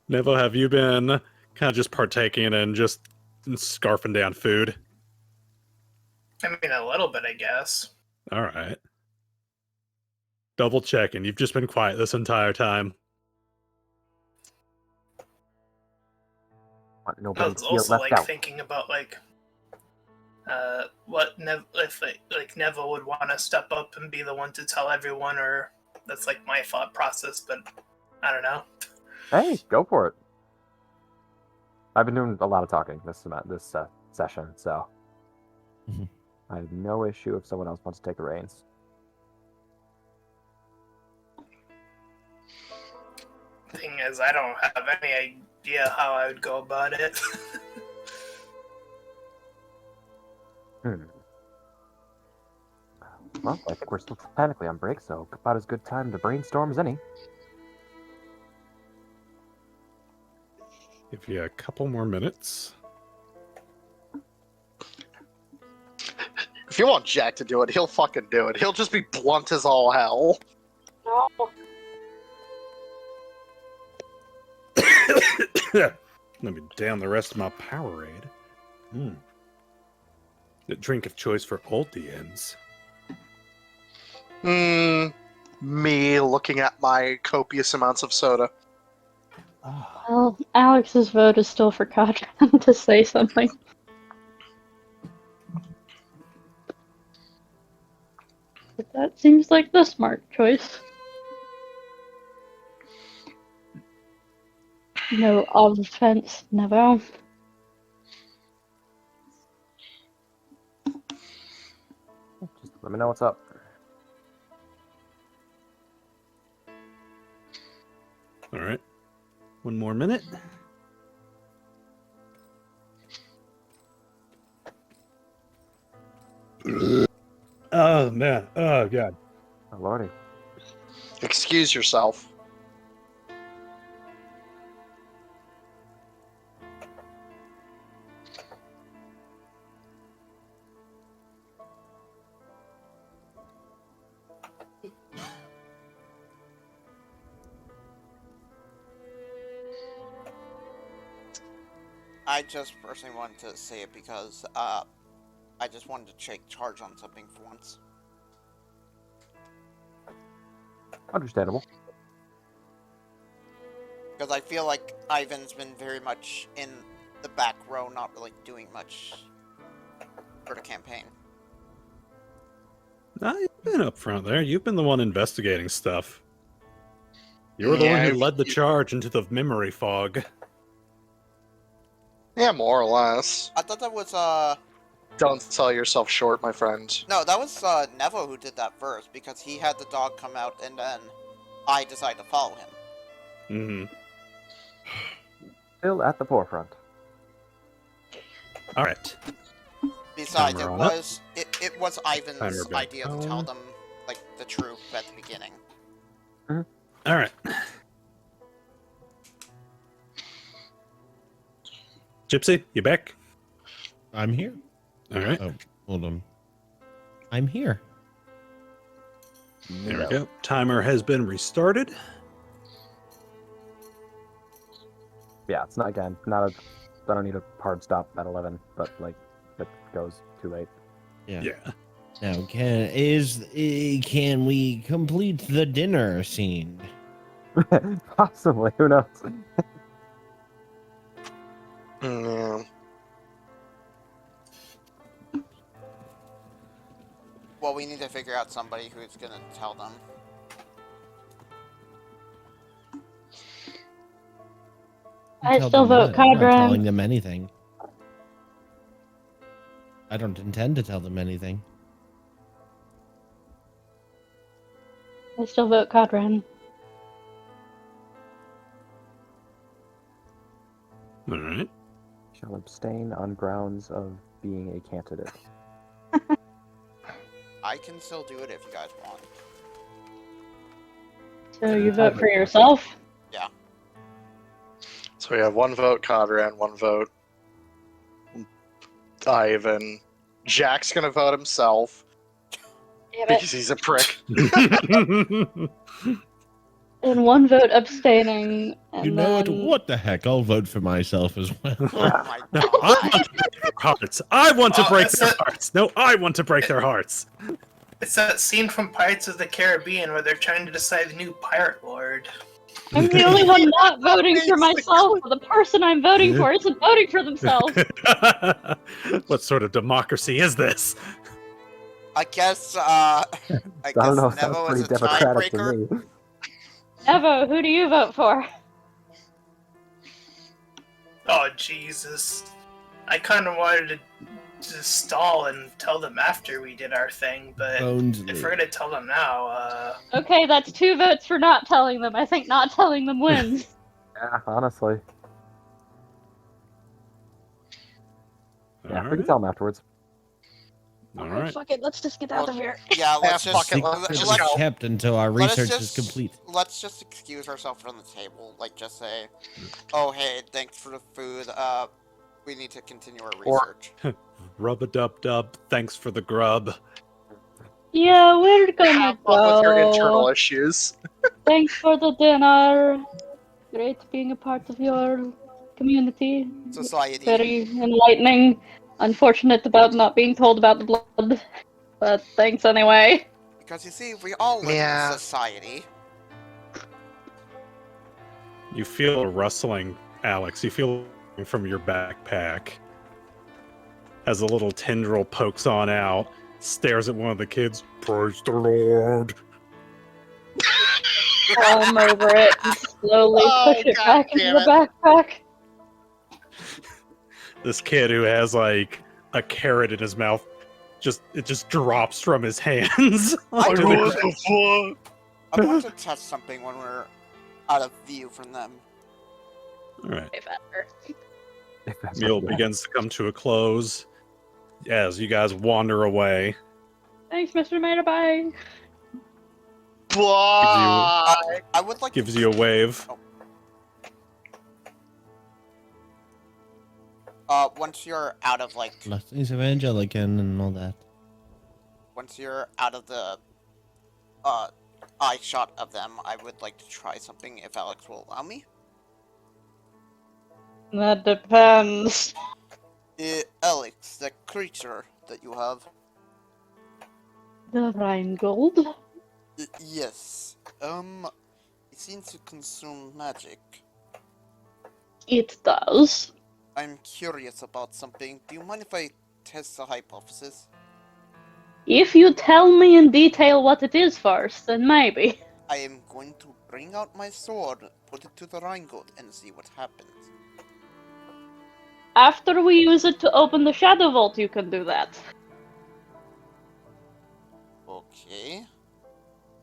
Nevo, have you been kind of just partaking and just scarfing down food? I mean, a little bit, I guess. All right. Double checking. You've just been quiet this entire time. Want I nobody was to feel also left like out. thinking about what if Nevo would want to step up and be the one to tell everyone, or that's like my thought process, but I don't know. Hey, go for it. I've been doing a lot of talking this session, so Mhm. I have no issue if someone else wants to take the reins. Thing is, I don't have any idea how I would go about it. Well, I think we're still technically on break, so about as good time to brainstorm as any. Give you a couple more minutes. If you want Jack to do it, he'll fucking do it. He'll just be blunt as all hell. No. Let me down the rest of my Powerade. The drink of choice for Ultians. Me looking at my copious amounts of soda. Well, Alex's vote is still for Kodhran to say something. But that seems like the smart choice. No offense, Nevo. Just let me know what's up. All right. One more minute. Oh, man. Oh, God. Oh, lordy. Excuse yourself. I just personally wanted to say it because I just wanted to take charge on something for once. Understandable. Because I feel like Ivan's been very much in the back row, not really doing much for the campaign. Nah, you've been up front there. You've been the one investigating stuff. You were the one Yeah, who led the charge into the memory fog. Yeah, more or less. I thought that was Don't sell yourself short, my friend. no, that was Nevo who did that first because he had the dog come out and then I decided to follow him. Mm-hmm. Still at the forefront. All right. Besides, Timer on up. it was Ivan's Timer back idea to tell on. them like the truth at the beginning. All right. Gypsy, you back? I'm here. All right. Oh, hold on. I'm here. There we go. Timer has been restarted. Yeah, it's not again. Not a. I don't need a hard stop at 11, but like it goes too late. Yeah. Yeah. Now, can we complete the dinner scene? Possibly. Who knows? Yeah. Well, we need to figure out somebody who's gonna tell them. I Tell still them vote what? I'm not Kodhran. telling them anything. I don't intend to tell them anything. I still vote Kodhran. All right. Shall abstain on grounds of being a candidate. I can still do it if you guys want. So you vote for yourself? So we have one vote Kodhran, one vote Ivan, Jack's gonna vote himself Damn it. because he's a prick. And one vote abstaining. And You know then... what? What the heck? I'll vote for myself as well. Oh my No, god. I want to break their Oh, hearts. No, I want to break their hearts. It's that scene from Pirates of the Caribbean where they're trying to decide the new pirate lord. I'm the only one not voting for myself. The person I'm voting for isn't voting for themselves. What sort of democracy is this? I guess I don't know. guess Sounds Nevo pretty is a democratic to tiebreaker. me. Evo, who do you vote for? Oh Jesus! I kind of wanted to just stall and tell them after we did our thing, but Bones. if we're gonna tell them now, Okay, that's 2 votes for not telling them. I think not telling them wins. Yeah, honestly. Yeah, we All can right. tell them afterwards. All right. Fuck it, let's just get out of here. Yeah, let's Yeah, just fuck it, let's Secret just is go. kept until our let us research is just- complete. let's just excuse ourselves from the table. Like, just say, "Oh, hey, thanks for the food. We need to continue our Or- research." Rub-a-dub-dub. Thanks for the grub. Yeah, we're gonna Have fun with your internal go. issues. Thanks for the dinner. Great being a part of your community. Society. Very enlightening. Unfortunate about not being told about the blood. But thanks anyway. Because you see, we all live Yeah. in a society. You feel a rustling, Alex. You feel it from your backpack as a little tendril pokes on out, stares at one of the kids. Praise the Lord. Climb over it and slowly Oh, push it God back into damn the backpack. This kid who has like a carrot in his mouth, it just drops from his hands. onto the ground. I want to test something when we're out of view from them. All right. Way better. If that's Meal what you want. begins to come to a close as you guys wander away. Thanks, Mr. Mater. Bye. Bye. I would like Gives to... you a wave. Once you're out of, like, Blessings of Angelican and all that. once you're out of the, eye shot of them, I would like to try something if Alex will allow me. That depends. Alex, the creature that you have. The Rheingold? Yes. It seems to consume magic. It does. I'm curious about something. Do you mind if I test the hypothesis? If you tell me in detail what it is first, then maybe. I am going to bring out my sword, put it to the Rheingold, and see what happens. After we use it to open the Shadow Vault, you can do that. Okay.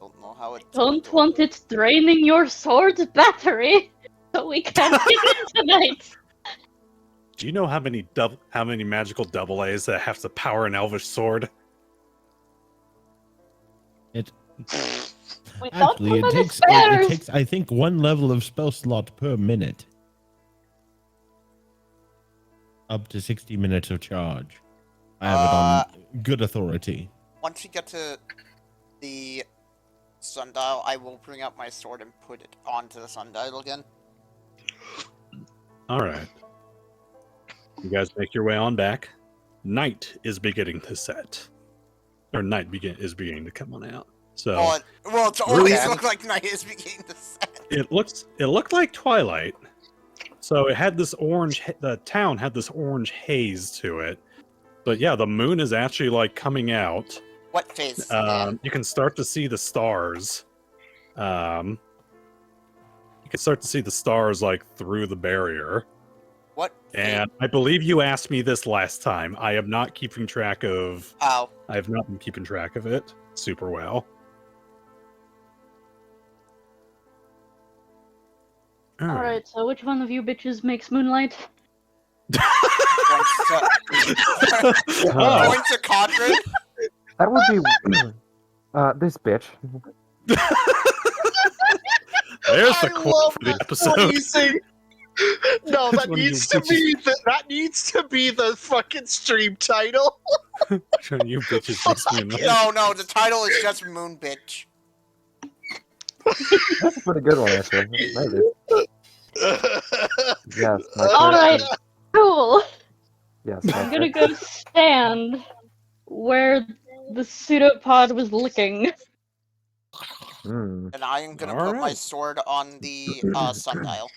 Don't know how it. Don't want it draining your sword's battery, so we can't get in tonight. Do you know how many magical double A's that have to power an elvish sword? We don't Actually, have it any takes spares. I think 1 level of spell slot per minute. Up to 60 minutes of charge. I have it on good authority. Once you get to the sundial, I will bring out my sword and put it onto the sundial again. All right. You guys make your way on back. Night is beginning to set. Or is beginning to come on out. So Well, it's Really? always looked like night is beginning to set. it looked like twilight. So it had this the town had this orange haze to it. But yeah, the moon is actually like coming out. What phase? is it in? You can start to see the stars. You can start to see the stars like through the barrier. What? And I believe you asked me this last time. I am not keeping track of. Oh, I have not been keeping track of it super well. Alright, so which one of you bitches makes moonlight? points to, Oh. points to Kodhran. That would be this bitch. There's the I quote love for the this episode. phrasing. No, that One of needs you to be the fucking stream title. Which one of you bitches makes me mad? No, the title is just Moon Bitch. That's a pretty good one, actually. Maybe. Yes, my All right, character. cool. Yes, my I'm gonna character. go stand where the pseudopod was licking. Hmm. And I am gonna All put my right. sword on the sundial.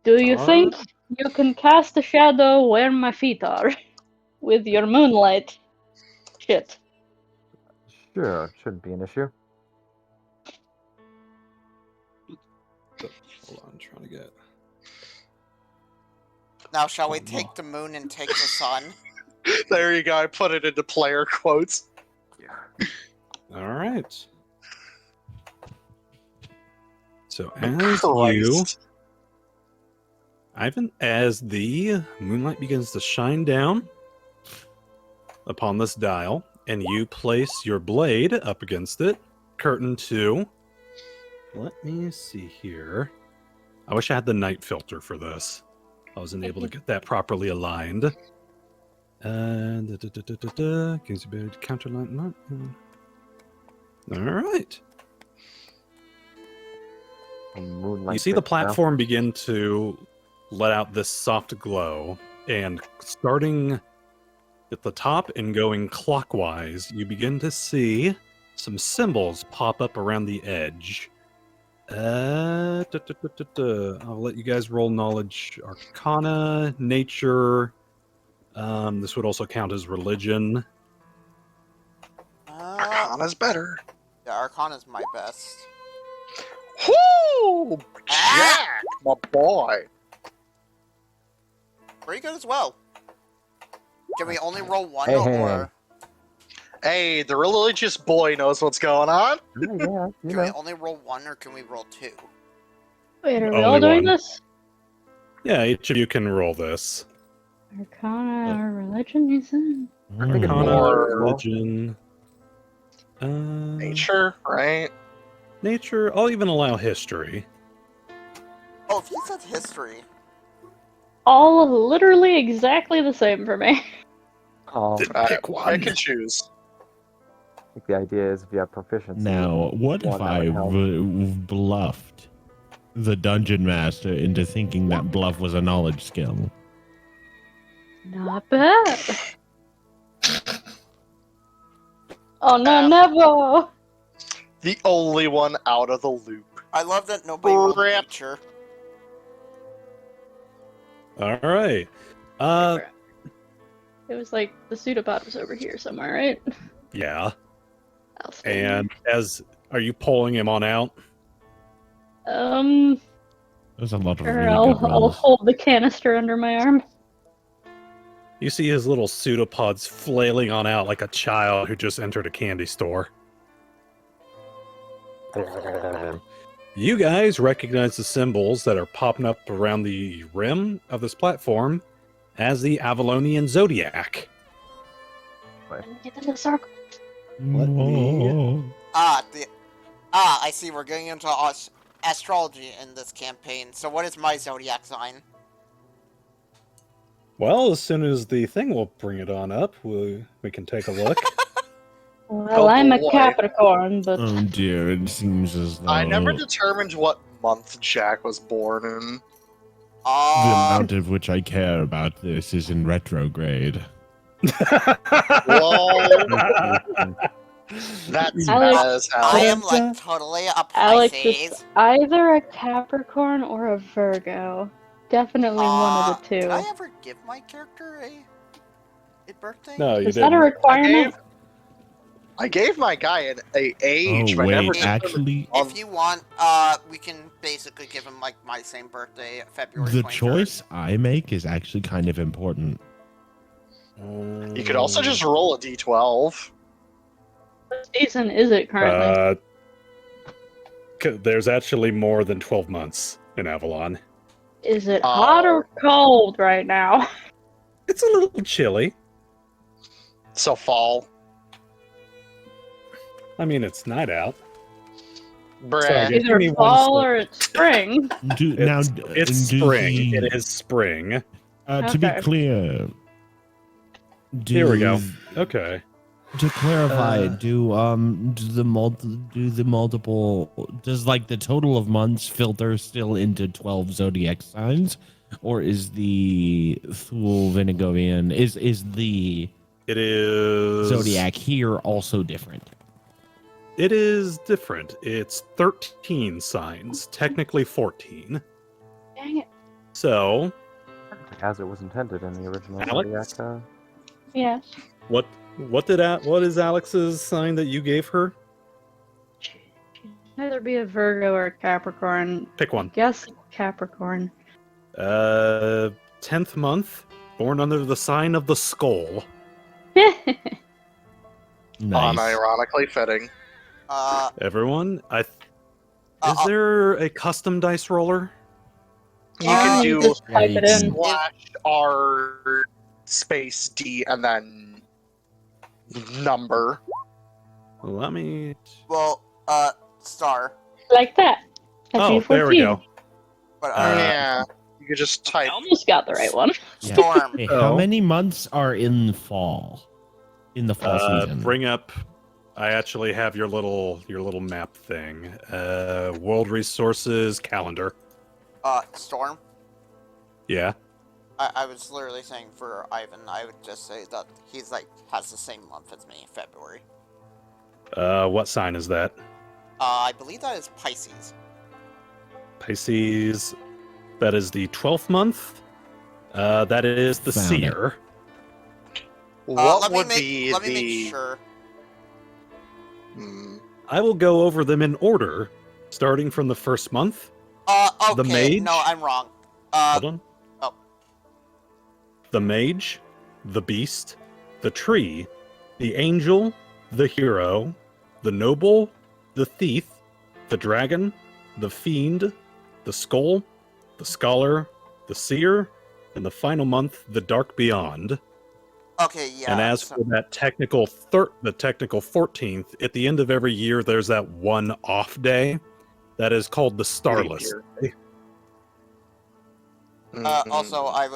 Do you All think you can cast a shadow where my feet are with your moonlight? Shit. Sure, shouldn't be an issue. Hold on, I'm trying to get. Now, shall we take the moon and take the sun? There you go. I put it into player quotes. All right. So as Christ. Ivan, as the moonlight begins to shine down upon this dial, and you place your blade up against it, Khurtin 2. Let me see here. I wish I had the night filter for this. I wasn't able to get that properly aligned. Gives you ability to counterlight. Not. All right. Moonlight You see the fits now. platform begin to let out this soft glow, and starting at the top and going clockwise, you begin to see some symbols pop up around the edge. I'll let you guys roll knowledge, arcana, nature. This would also count as religion. Arcana's better. Yeah, Arcana's my best. Whoo! Jack, my boy. Pretty good as well. Can we only roll one Hey, or Hey, the religious boy knows what's going on. Yeah, you can we know. only roll one or can we roll two? Wait, are we Only all doing one. this? Yeah, each of you can roll this. Arcana or religion, you said? I think it's Arcana, more- religion, Nature, right? nature. I'll even allow history. Oh, if you said history. All literally exactly the same for me. Oh, I Pick I one. can choose. think the idea is if you have proficiency. Now, what if One, that I would help. bluffed the dungeon master into thinking that bluff was a knowledge skill? Not bad. Oh no, Nevo! The only one out of the loop. I love that nobody rolled Rip. nature. All right. It was like the pseudopod was over here somewhere, right? Yeah. I'll stay And are you pulling him on out? there. There's a lot of Sure, really I'll good rolls. hold the canister under my arm. You see his little pseudopods flailing on out like a child who just entered a candy store. You guys recognize the symbols that are popping up around the rim of this platform as the Avalonian Zodiac. Get in the circle. Let me- Whoa. I see. We're getting into astrology in this campaign. So, what is my zodiac sign? Well, as soon as the thing will bring it on up, we can take a look. Well, I'm a boy. Capricorn, but Oh dear, it seems as though I never determined what month Jack was born in. the amount of which I care about this is in retrograde. Well, that's Alex, bad as hell. I am like totally a Alex Pisces. is either a Capricorn or a Virgo. Definitely one of the two. Did I ever give my character a birthday? No, you Is that a didn't. requirement? I gave my guy an age, Oh but I never wait, actually, If you want, we can basically give him like my same birthday, February the 23rd. choice I make is actually kind of important. You could also just roll a d12. What season is it currently? There's actually more than 12 months in Avalon. Is it hot or cold right now? It's a little chilly. So fall. I mean, it's night out. Bruh. give Either me one fall second. or it's spring. It's spring. It is spring. To be Okay. clear, Here we go. Okay. To clarify, Uh, does like the total of months filter still into 12 zodiac signs, or is the Thule Vinigorian is the It is zodiac here also different? It is different. It's 13 signs, technically 14. Dang it. So, As it was intended in the original Alex? Zodiac. Yes. what is Alex's sign that you gave her? Either be a Virgo or a Capricorn. Pick one. Guess Capricorn. 10th month, born under the sign of the skull. Nice. Unironically fitting. Everyone, is Uh, there a custom dice roller? You can you do just type it in. /R space D and then number. Let me. well, star. Like that. Oh, there we go. But Yeah. You could just I type. almost got the right one. Yeah. storm. Hey, Oh. how many months are in fall? In the fall season? Bring up. I actually have your little map thing. World resources calendar. Storm. Yeah. I was literally saying for Ivan, I would just say that he's like has the same month as me, February. What sign is that? I believe that is Pisces. Pisces. That is the 12th month. That is the Found it. seer. What let would me make, be let the? me make sure. Hmm. I will go over them in order, starting from the first month. Okay. The mage? No, I'm wrong. Hold on. oh. The mage, the beast, the tree, the angel, the hero, the noble, the thief, the dragon, the fiend, the skull, the scholar, the seer, and the final month, the dark beyond. Okay, yeah. And as so- for that technical the technical 14th, at the end of every year, there's that one off day that is called the Starless year. Day. also, I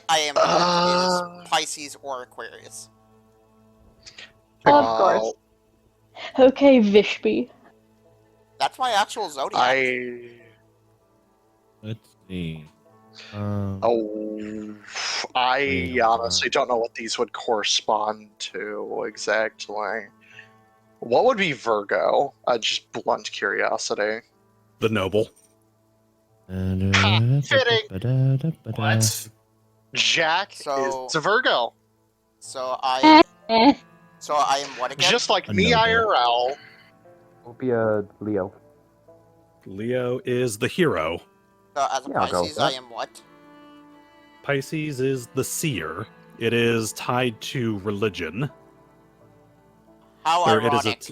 am Uh, is Pisces or Aquarius. Of course. Okay, Vishby. That's my actual zodiac. Let's see. I honestly don't know what these would correspond to exactly. What would be Virgo? Just blunt curiosity. The noble. What? Jack So- is a Virgo, So I Eh. am what again? just like A me noble. IRL. Will be a Leo. Leo is the hero. So as a Yeah, I'll go with Pisces, I that. am what? Pisces is the seer. It is tied to religion. How Or ironic.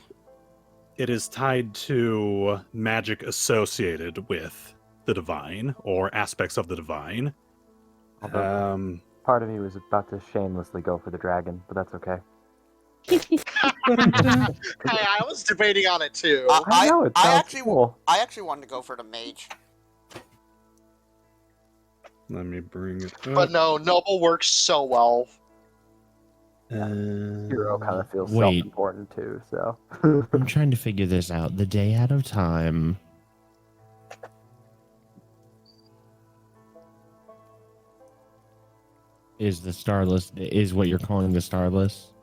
it is tied to magic associated with the divine or aspects of the divine. Although part of me was about to shamelessly go for the dragon, but that's okay. Hey, I was debating on it too. I know, it I sounds actually- cool. I actually wanted to go for the mage. Let me bring it up. But no, Noble works so well. Hero kind of feels Wait. self-important too, so. I'm trying to figure this out. The day out of time. Is the starless is what you're calling the starless?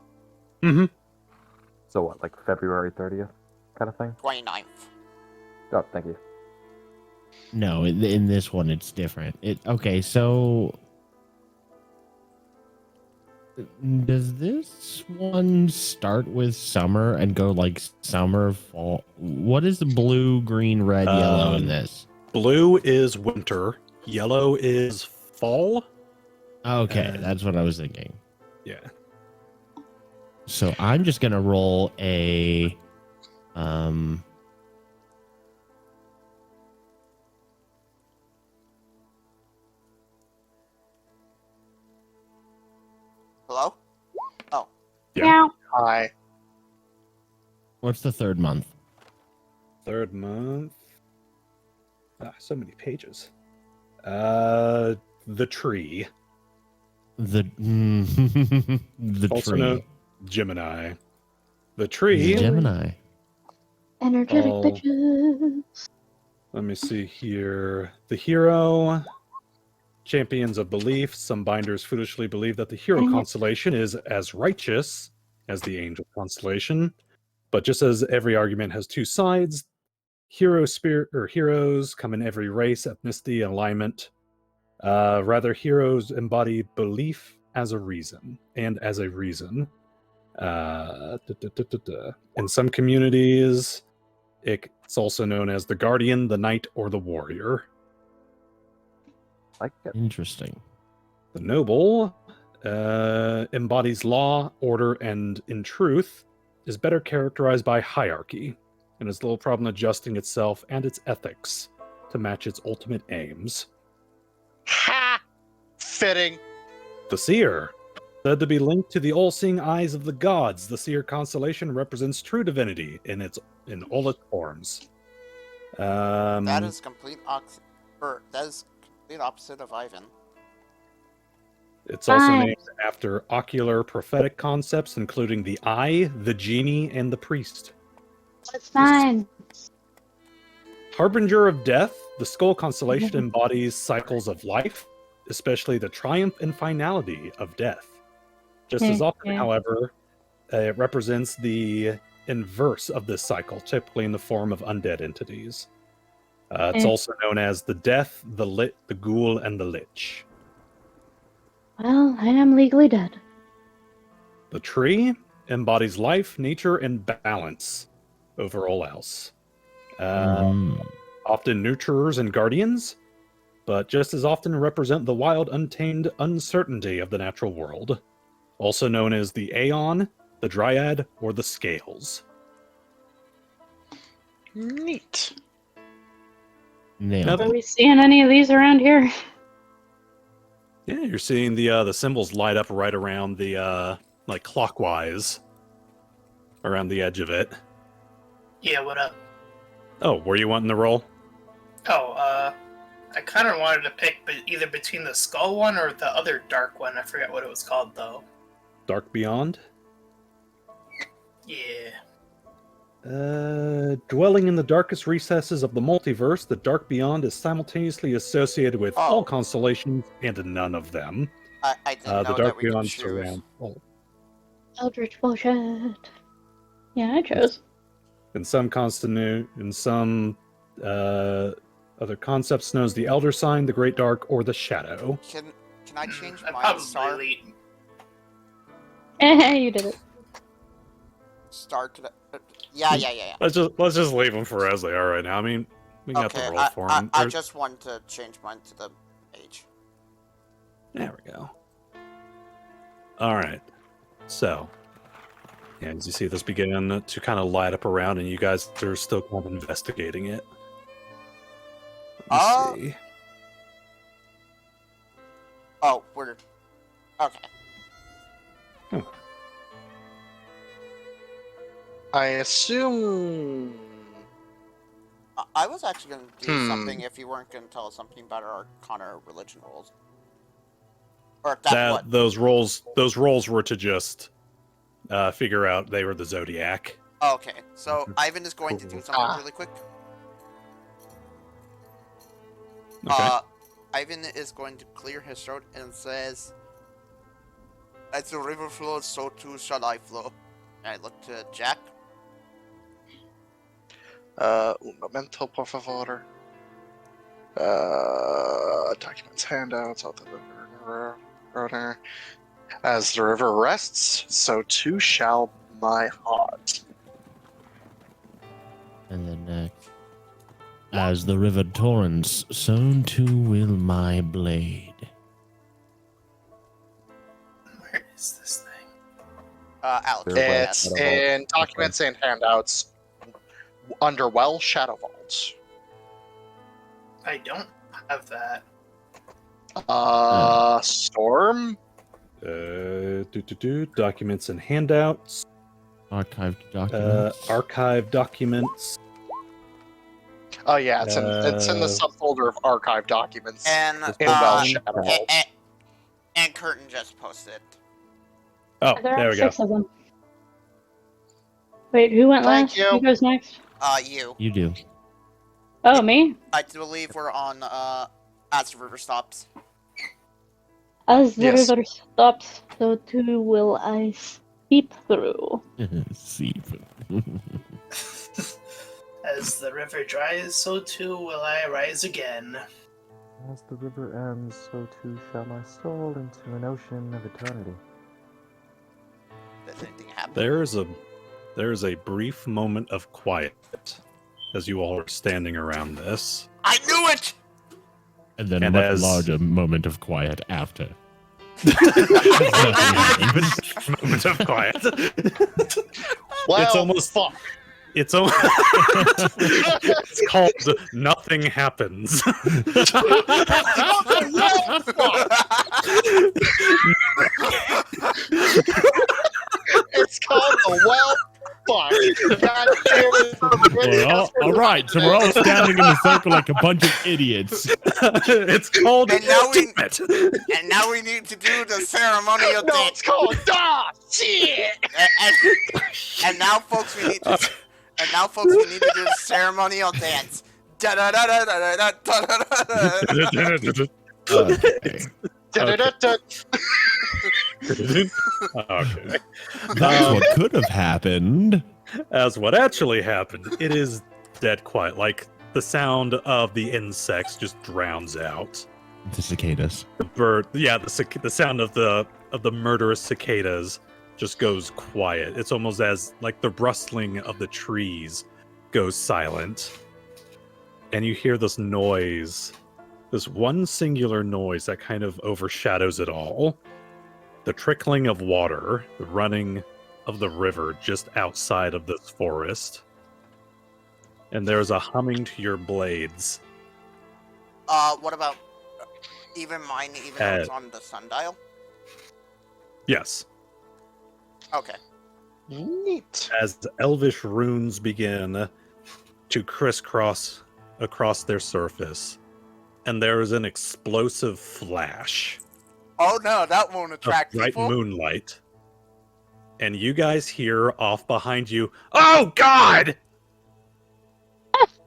Mm-hmm. So what, like February 30th kind of thing? 29th. Oh, thank you. No, in this one it's different. Okay, so does this one start with summer and go like summer, fall? What is the blue, green, red, yellow in this? Blue is winter. Yellow is fall. Okay, that's what I was thinking. Yeah. So I'm just gonna roll a Hello? Yeah. Meow. Hi. what's the third month? Third month. So many pages. The tree. The the Also tree. known Gemini. The tree. Gemini. Energetic Oh. bitches. Let me see here. The hero. Champions of belief. Some binders foolishly believe that the hero Dang it. constellation is as righteous as the angel constellation. But just as every argument has two sides, hero spirit or heroes come in every race, ethnicity, and alignment. Rather, heroes embody belief as a reason, and as a reason. In some communities, it's also known as the guardian, the knight, or the warrior. Like it. Interesting. The noble embodies law, order, and in truth is better characterized by hierarchy and has little problem adjusting itself and its ethics to match its ultimate aims. Ha! Fitting. The seer, said to be linked to the all-seeing eyes of the gods, the seer constellation represents true divinity in all its forms. That is complete opposite of Ivan. It's also Fine. named after ocular prophetic concepts, including the eye, the genie, and the priest. It's fine. Harbinger of death, the skull constellation embodies cycles of life, especially the triumph and finality of death. Just as often, however, it represents the inverse of this cycle, typically in the form of undead entities. It's also known as the death, the ghoul, and the lich. Well, I am legally dead. The tree embodies life, nature, and balance over all else. Often nurturers and guardians, but just as often represent the wild, untamed uncertainty of the natural world. Also known as the Aeon, the Dryad, or the Scales. Neat. Nailed Are it. we seeing any of these around here? Yeah, you're seeing the symbols light up right around the like clockwise around the edge of it. Yeah, what up? Oh, were you wanting to roll? Oh, I kind of wanted to pick either between the skull one or the other dark one. I forget what it was called, though. Dark Beyond? Yeah. Dwelling in the darkest recesses of the multiverse, the Dark Beyond is simultaneously associated with all constellations and none of them. I didn't know The that Dark we could Beyond choose. surround all. Eldritch bullshit. Yeah, I chose. In some other concepts known as the Elder Sign, the Great Dark, or the Shadow. Can I change I'd my probably star You did it. to the... Yeah. Let's just leave them for as they are right now. I mean, we got Okay, the roll for them. I just want to change mine to the mage. There we go. All right. So, yeah, as you see this begin to kind of light up around, and you guys are still kind of investigating it. Let me see. Oh, we're... Okay. I assume. I was actually going to do something if you weren't going to tell us something about our Arcana religion rolls. Or if that's what... Those rolls were to just figure out they were the Zodiac. Okay, so Ivan is going to do something really quick. Okay. Ivan is going to clear his throat and says, "As the river flows, so too shall I flow." And I look to Jack. Un momento, por favor. Documents, handouts, as the river rests, so too shall my heart. And then as the river torrents, so too will my blade. Where is this thing? Alex. It's in documents and handouts under Well Shadow Vault. I don't have that. Storm? Documents and handouts. Archived documents. Archive documents. Oh yeah, it's in the subfolder of archive documents. And in Welsh at all. and Khurtin just posted. Oh, There there are we go. 6 of them. Wait, who went Thank last? you. Who goes next? You. You do. Oh, me? I believe we're on as the river stops. As the Yes. river stops, so too will I seep through. See. As the river dries, so too will I rise again. As the river ends, so too shall my soul into an ocean of eternity. Does anything happen? There is a brief moment of quiet as you all are standing around this. I knew it! And then a And much as- larger moment of quiet after. Moment of quiet. Well, It's almost- fuck. It's almost, it's called Nothing Happens. It's called the well. Fuck. God damn it. Well, all right, so we're all standing in a circle like a bunch of idiots. It's called And now we- Damn It. And now we need to do the ceremonial No, dance. it's called shit. And now, folks, we need to. And now, folks, we need to do the ceremonial dance. Da da da da da da da da da. Okay. Da-da-da-da. Okay. That's what could have happened. As what actually happened, it is dead quiet. Like the sound of the insects just drowns out. The cicadas. The bird, yeah, the sound of the murderous cicadas just goes quiet. It's almost as like the rustling of the trees goes silent, and you hear this noise, this one singular noise that kind of overshadows it all. The trickling of water, the running of the river just outside of this forest. And there's a humming to your blades. What about even mine, even though it's on the sundial? Yes. Okay. Neat. As elvish runes begin to crisscross across their surface, and there is an explosive flash Oh no, that won't of attract bright people. moonlight. And you guys hear off behind you, "Oh God!"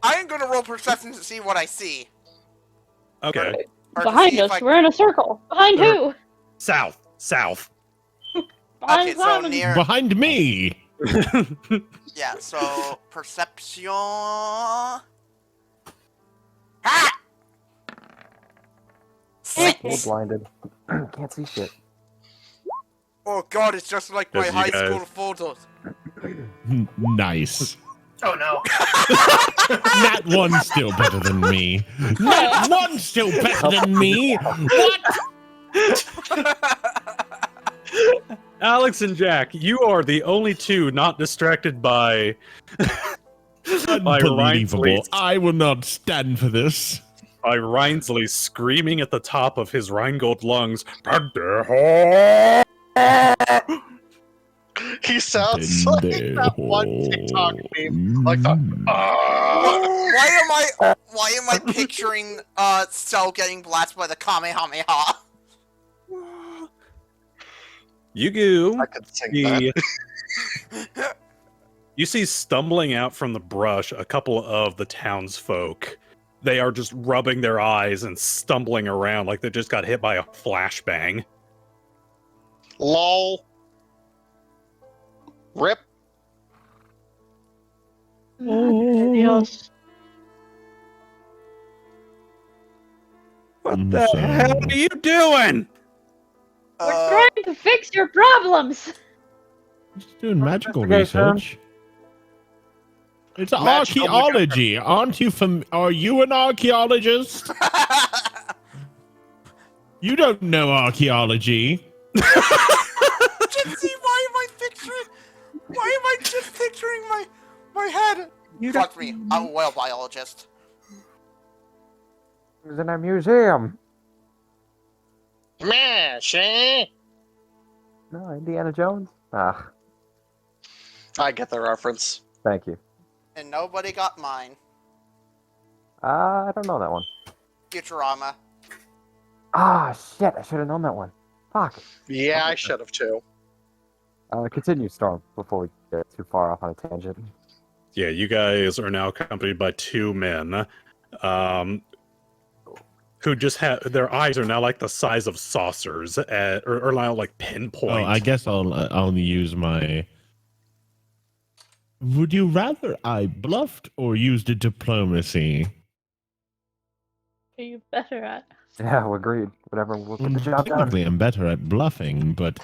I am gonna roll perception to see what I see. Okay, Or to Behind see if us, I- we're in a circle. Behind who? south. Behind Okay, so Simon. near. Behind me. Yeah, so perception. Ha! Still 6! blinded. Can't see shit. Oh god, it's just like my Yes, you high guys- school photos. Nice. Oh no. Nat 1's still better than me. Nat 1's still better than me. What? Alex and Jack, you are the only two not distracted by Unbelievable. Rhinsley, I will not stand for this. by Rhinsley screaming at the top of his Rheingold lungs. He sounds like that one TikTok meme. Like the, Why am I picturing Cell getting blasted by the Kamehameha? You go. I could sing that. You see stumbling out from the brush a couple of the townsfolk. They are just rubbing their eyes and stumbling around like they just got hit by a flashbang. Lol. Rip. Yes. What the hell are you doing? We're trying to fix your problems. Just doing magical Investigation. research. It's Magical archaeology. Aren't you Are you an archaeologist? You don't know archaeology. Gypsy, why am I just picturing my head? Trust me, I'm a whale biologist. He was in a museum. Smash, eh? No, Indiana Jones? Ah, I get the reference. thank you. And nobody got mine. I don't know that one. Futurama. Ah, shit! I should have known that one. Fuck. Yeah, I should have too. Continue, Storm, before we get too far off on a tangent. Yeah, you guys are now accompanied by two men, who just have their eyes are now like the size of saucers, or now like pinpoint. Oh, I guess I'll use my. Would you rather I bluffed or used a diplomacy? Are you better at? Yeah, we agreed. Whatever, we'll get the job done. Technically, I'm better at bluffing, but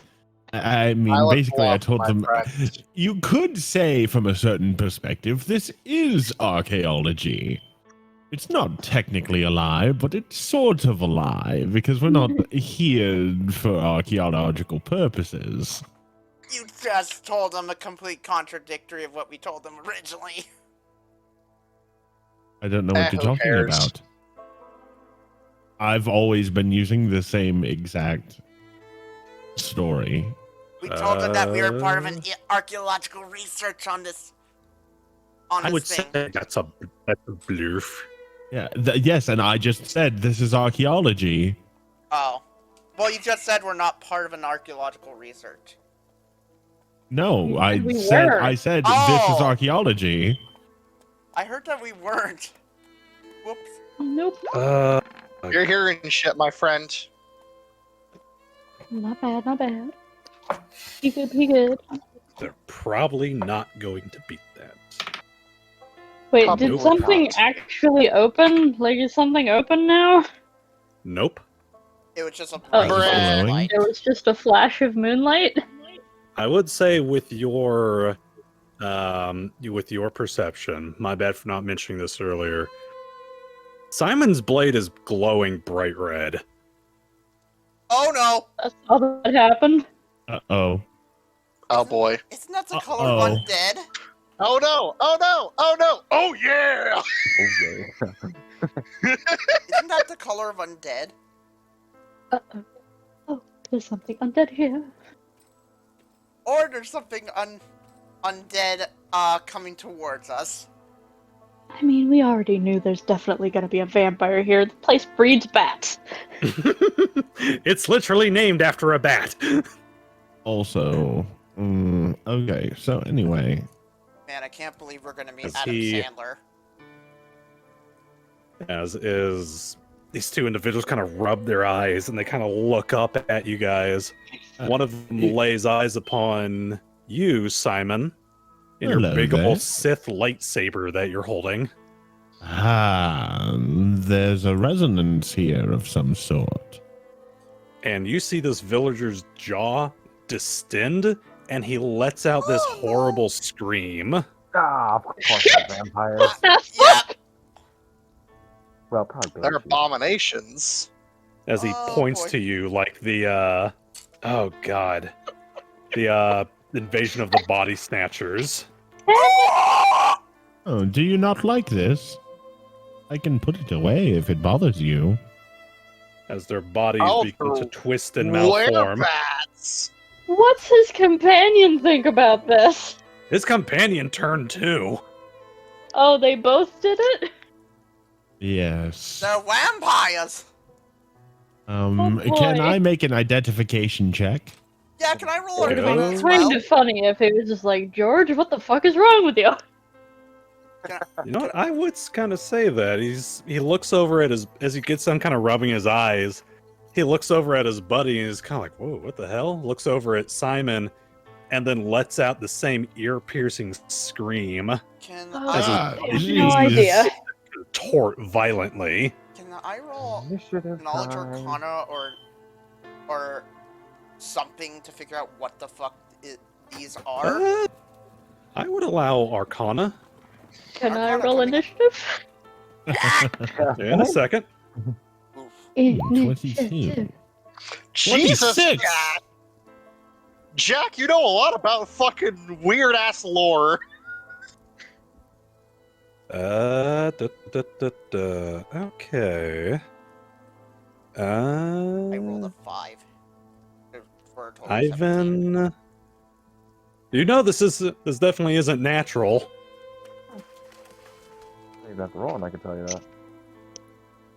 I mean, I would basically, I bluff, told my them. friend. You could say, from a certain perspective, this is archaeology. It's not technically a lie, but it's sort of a lie because we're not here for archaeological purposes. You just told them a complete contradictory of what we told them originally. I don't know what you're Who talking cares? about. I've always been using the same exact story. We told them that we were part of an archaeological research on this. On I this would thing. say that's a bluff. Yeah, yes, and I just said this is archaeology. Oh. Well, you just said we're not part of an archaeological research. No, You I said we said were. I said this Oh. is archaeology. I heard that we weren't. Whoops. Nope. You're hearing shit, my friend. Not bad, not bad. Be good, be good. They're probably not going to beat that. Wait, Probably did not. something actually open? Like, is something open now? Nope. It was just a Oh. bright light. There was just a flash of moonlight? I would say with your perception, my bad for not mentioning this earlier. Simon's blade is glowing bright red. Oh no! That's all that happened. Uh-oh. Oh boy. Isn't that the color of Uh-oh. undead? Oh no! Oh no! Oh no! Oh yeah! Okay. Isn't that the color of undead? Uh-oh. Oh, there's something undead here. Or there's something undead coming towards us. I mean, we already knew there's definitely gonna be a vampire here. The place breeds bats. It's literally named after a bat. Also, okay. So anyway, Man, I can't believe we're gonna meet Is Adam he- Sandler. As is, these two individuals kind of rub their eyes and they kind of look up at you guys. One of them lays eyes upon you, Simon, in your Hello big there. old Sith lightsaber that you're holding. there's a resonance here of some sort. And you see this villager's jaw distend, and he lets out this Oh, no. horrible scream. Ah, of course, they're vampires. Yeah, Well, probably. They're banshees. abominations. As he Oh, points boy. to you like the oh god, the invasion of the body snatchers. Oh, do you not like this? I can put it away if it bothers you. As their bodies Oh, begin to for twist and malform. Bats. What's his companion think about this? His companion turned too. Oh, they both did it? Yes. they're vampires. Oh, Can boy. I make an identification check? Yeah, can I roll Okay. Arcana It's as kind well? of funny if it was just like, George, what the fuck is wrong with you? You know what? I would kind of say that he looks over at his as he gets done kind of rubbing his eyes. He looks over at his buddy and is kind of like, "Whoa, what the hell?" Looks over at Simon, and then lets out the same ear-piercing scream, Can Oh, As he- I, I have no Jesus. idea. contort violently. can I roll Initiative knowledge time. Arcana or something to figure out what the fuck these are? I would allow Arcana Can I Arcana roll coming- initiative? in a second. Oof. 22. Jesus, 26. Jack. Jack, you know a lot about fucking weird ass lore. Okay. I rolled a 5. For a total of 17. Ivan. You know this definitely isn't natural. You'd have to roll, and I can tell you that.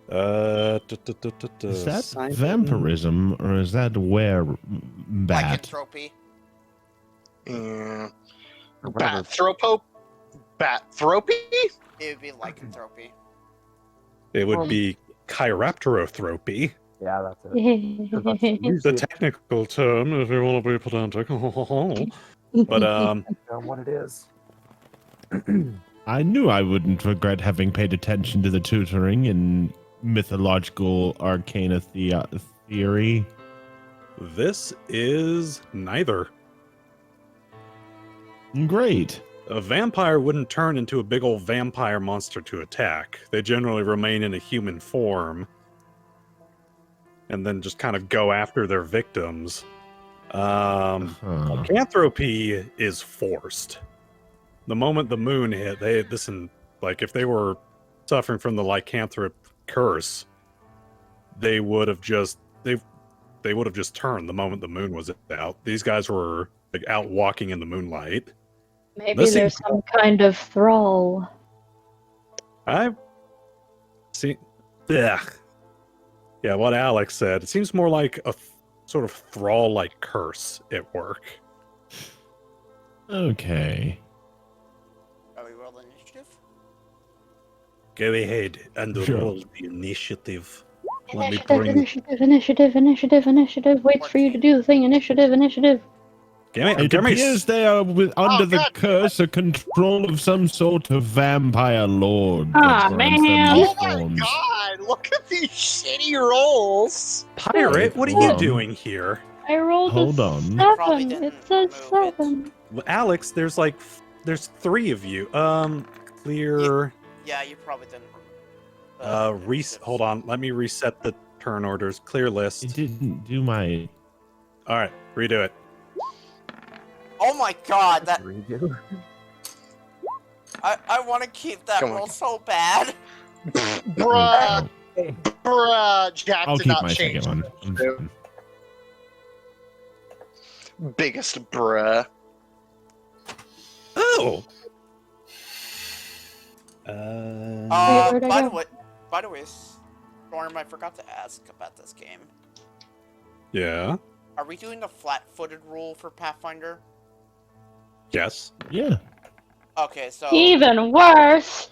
Is that Simon- vampirism or is that bat? Lycanthropy. Mm. Or whatever. Batthropy? It would be lycanthropy. It would be chiropterothropy. Yeah, that's it. 'Cause that's The usually technical term, if you want to be pedantic. But what it is. I knew I wouldn't regret having paid attention to the tutoring in mythological arcana theory. this is neither. Great. A vampire wouldn't turn into a big old vampire monster to attack. They generally remain in a human form and then just kind of go after their victims. Huh. Lycanthropy is forced. The moment the moon hit, if they were suffering from the lycanthrop curse, they would have just turned the moment the moon was out. These guys were like out walking in the moonlight. Maybe This there's some kind of thrall. I see. Yeah, what Alex said. It seems more like a sort of thrall-like curse at work. Okay. Are we roll initiative? Go ahead and Sure. roll the initiative. Let me bring. Initiative. Waits for you to do the thing. Initiative. It appears they are under the God. curse or control of some sort of vampire lord. Ah, that grants them man. these Oh my forms. god, look at these shitty rolls! Pirate, what are you Well, doing here? I rolled Hold a on. Probably 7. didn't It says move it. 7. Well, Alex, there's 3 of you. Clear. Yeah, you probably didn't. Hold on. Let me reset the turn orders. Clear It list. didn't do my. All right, redo it. Oh my god, that Redo. I want to keep that Come on. roll so bad. Bruh, Jack I'll did keep not my change. second one. I'm fine. Biggest bruh. Oh. where'd I go? By the way, Storm, I forgot to ask about this game. Yeah. Are we doing the flat-footed rule for Pathfinder? Yes. Yeah. Okay, so Even worse.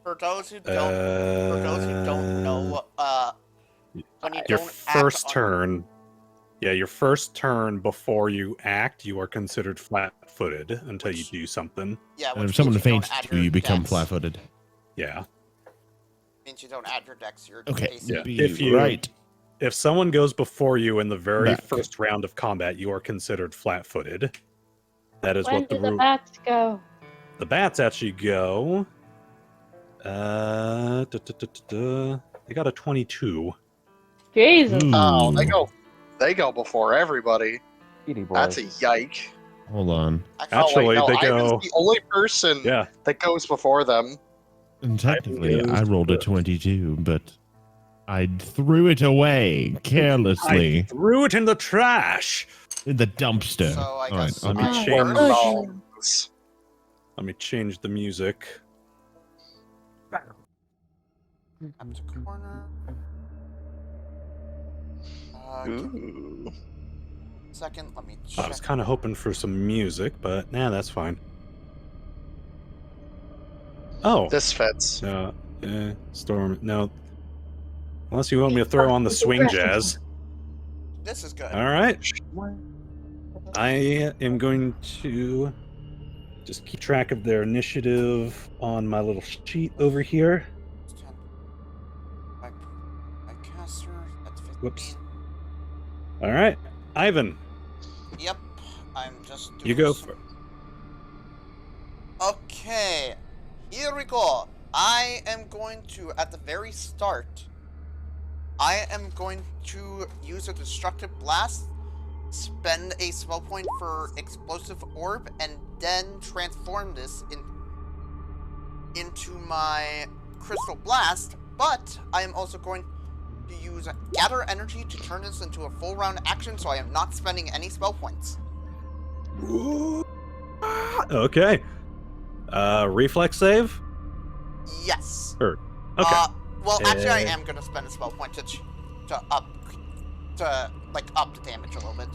for those who don't know, when you Your don't first act turn. Yeah, your first turn before you act, you are considered flat-footed until you do something. yeah, And which if someone means you don't faints add you, your you become dex. flat-footed. Yeah. Means you don't add your dex. Your Okay. AC. Yeah. Be If you- right. If someone goes before you in the very Back. first round of combat, you are considered flat-footed. That is When what the do the rule. bats go? The bats actually go. They got a 22. Jesus. Oh, Ooh. they go before everybody. Speedy boy. That's a yike. Hold on. Actually, they I go- was the only person Yeah. that goes before them. And technically, I I rolled a used- 22, but I threw it away carelessly I threw it in the trash. in the dumpster. So I All right, guess let me Ah, change- good. Bones. Let me change the music. Up to corner. Give me Ooh. a second. Let me I check. was kind of hoping for some music, but nah, that's fine. Oh, This fits. Storm. No, unless you want me to throw on the swing jazz. This is good. All right. I am going to just keep track of their initiative on my little sheet over here. It's 10. My caster. That's 15. Whoops. All right, Ivan, Yep. I'm just doing you go some- for. Okay. Here we go. I am going to, at the very start, I am going to use a destructive blast, spend a spell point for explosive orb, and then transform this into my crystal blast. But I am also going to use gather energy to turn this into a full round action, so I am not spending any spell points. Okay. Reflex save. Yes. Okay. Well, actually, I am gonna spend a spell point to up the damage a little bit.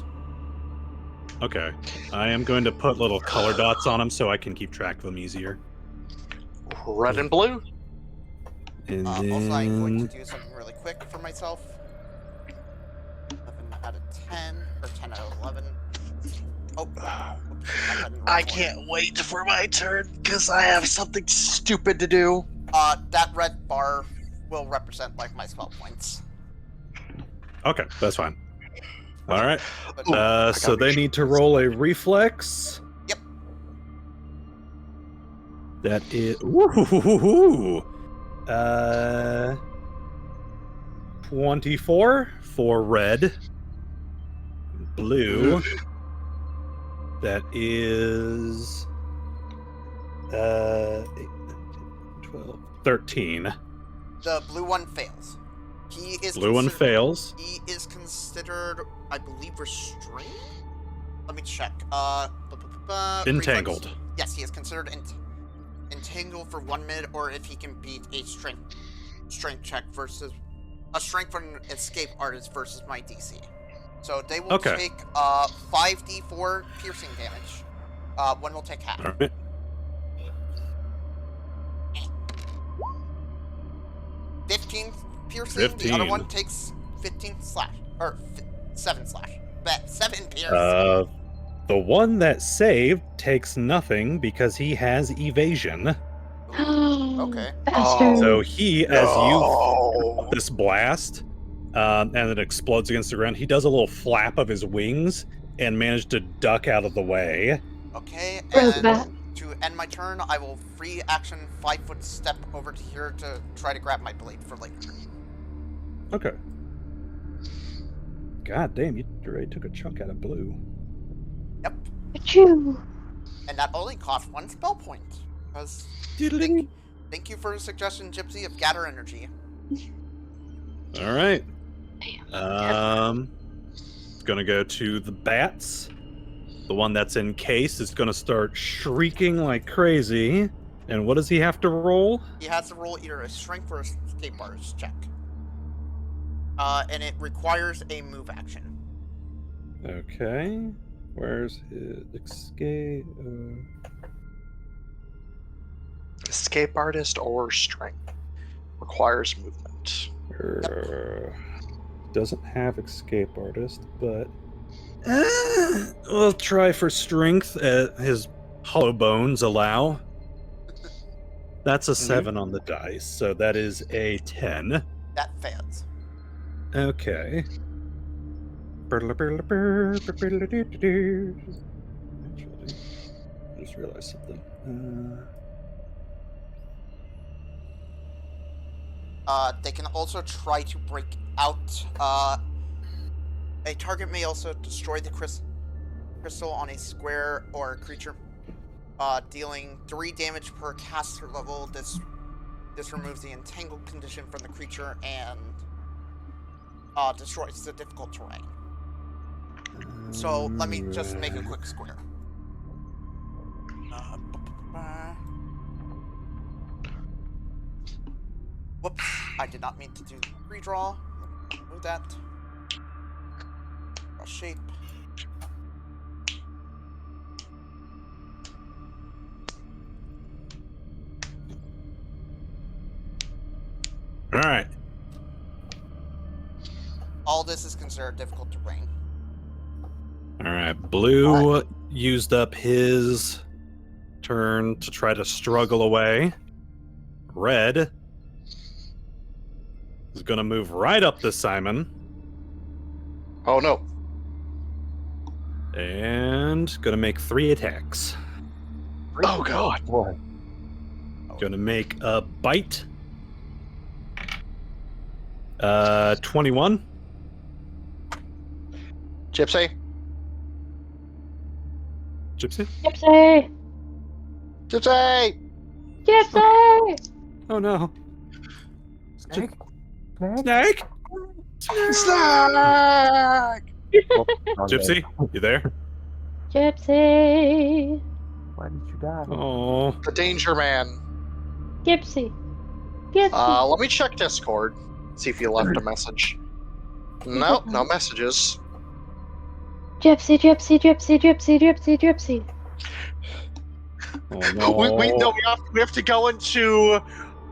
Okay. I am going to put little color dots on them so I can keep track of them easier. Red and blue. And Also, I'm going to then... do something really quick for myself. 11 out of 10, or 10 out of 11. Oh, I can't wait for my turn because I have something stupid to do. That red bar will represent like my spell points. Okay, that's fine. All right. But, So they need to roll a reflex. Yep. That is... Woo-hoo-hoo-hoo-hoo. 24 for red. Blue. That is 8, 12, 13. the blue one fails. He is Blue one fails. He is considered, I believe, restrained. Let me check. Entangled. Reflex. Yes, he is considered entangled for 1 minute, or if he can beat a strength check versus a strength for an escape artist versus my DC. So they will take 5d4 piercing damage. One will take half. All right. 15 piercing. 15. The other one takes 15 slash or 7 slash. 7 piercing. The one that saved takes nothing because he has evasion. Okay. Bastard. So he, as you this blast, and it explodes against the ground, he does a little flap of his wings and managed to duck out of the way. Okay, Where's and that? to end my turn, I will free action 5-foot step over to here to try to grab my blade for later. Okay. God damn, you already took a chunk out of blue. Yep. Achoo. And that only cost 1 spell point. Because Doodling. thank you for the suggestion, Gypsy, of gather energy. All right. It's gonna go to the bats. The one that's encased is gonna start shrieking like crazy. And what does he have to roll? He has to roll either a strength or a escape artist check. And it requires a move action. Okay. Where's his escape? Escape artist or strength requires movement. Doesn't have escape artist, but we'll try for strength. His hollow bones allow. That's a 7 on the dice, so that is a 10. That fails. Okay. Actually, I just realized something. They can also try to break out. A target may also destroy the crystal on a square or a creature, dealing 3 damage per caster level. This removes the entangled condition from the creature and destroys the difficult terrain. So let me just make a quick square. Whoops, I did not mean to do redraw. Move that. Draw shape. All right. All this is considered difficult terrain. All right. Blue used up his turn to try to struggle away. Red is going to move right up to Simon. Oh no. And going to make 3 attacks. Oh god. Boy. Going to make a bite. 21. Gypsy? Gypsy? Gypsy! Gypsy! Gypsy! Oh no. Snake? Snake? Snack! Oh, Gypsy, you there? Gypsy! Why did you die? Oh. The Danger Man. Gypsy! Let me check Discord. See if you left a message. Nope, no messages. Gypsy, gypsy, gypsy, gypsy, gypsy, gypsy. Oh no. We have to go into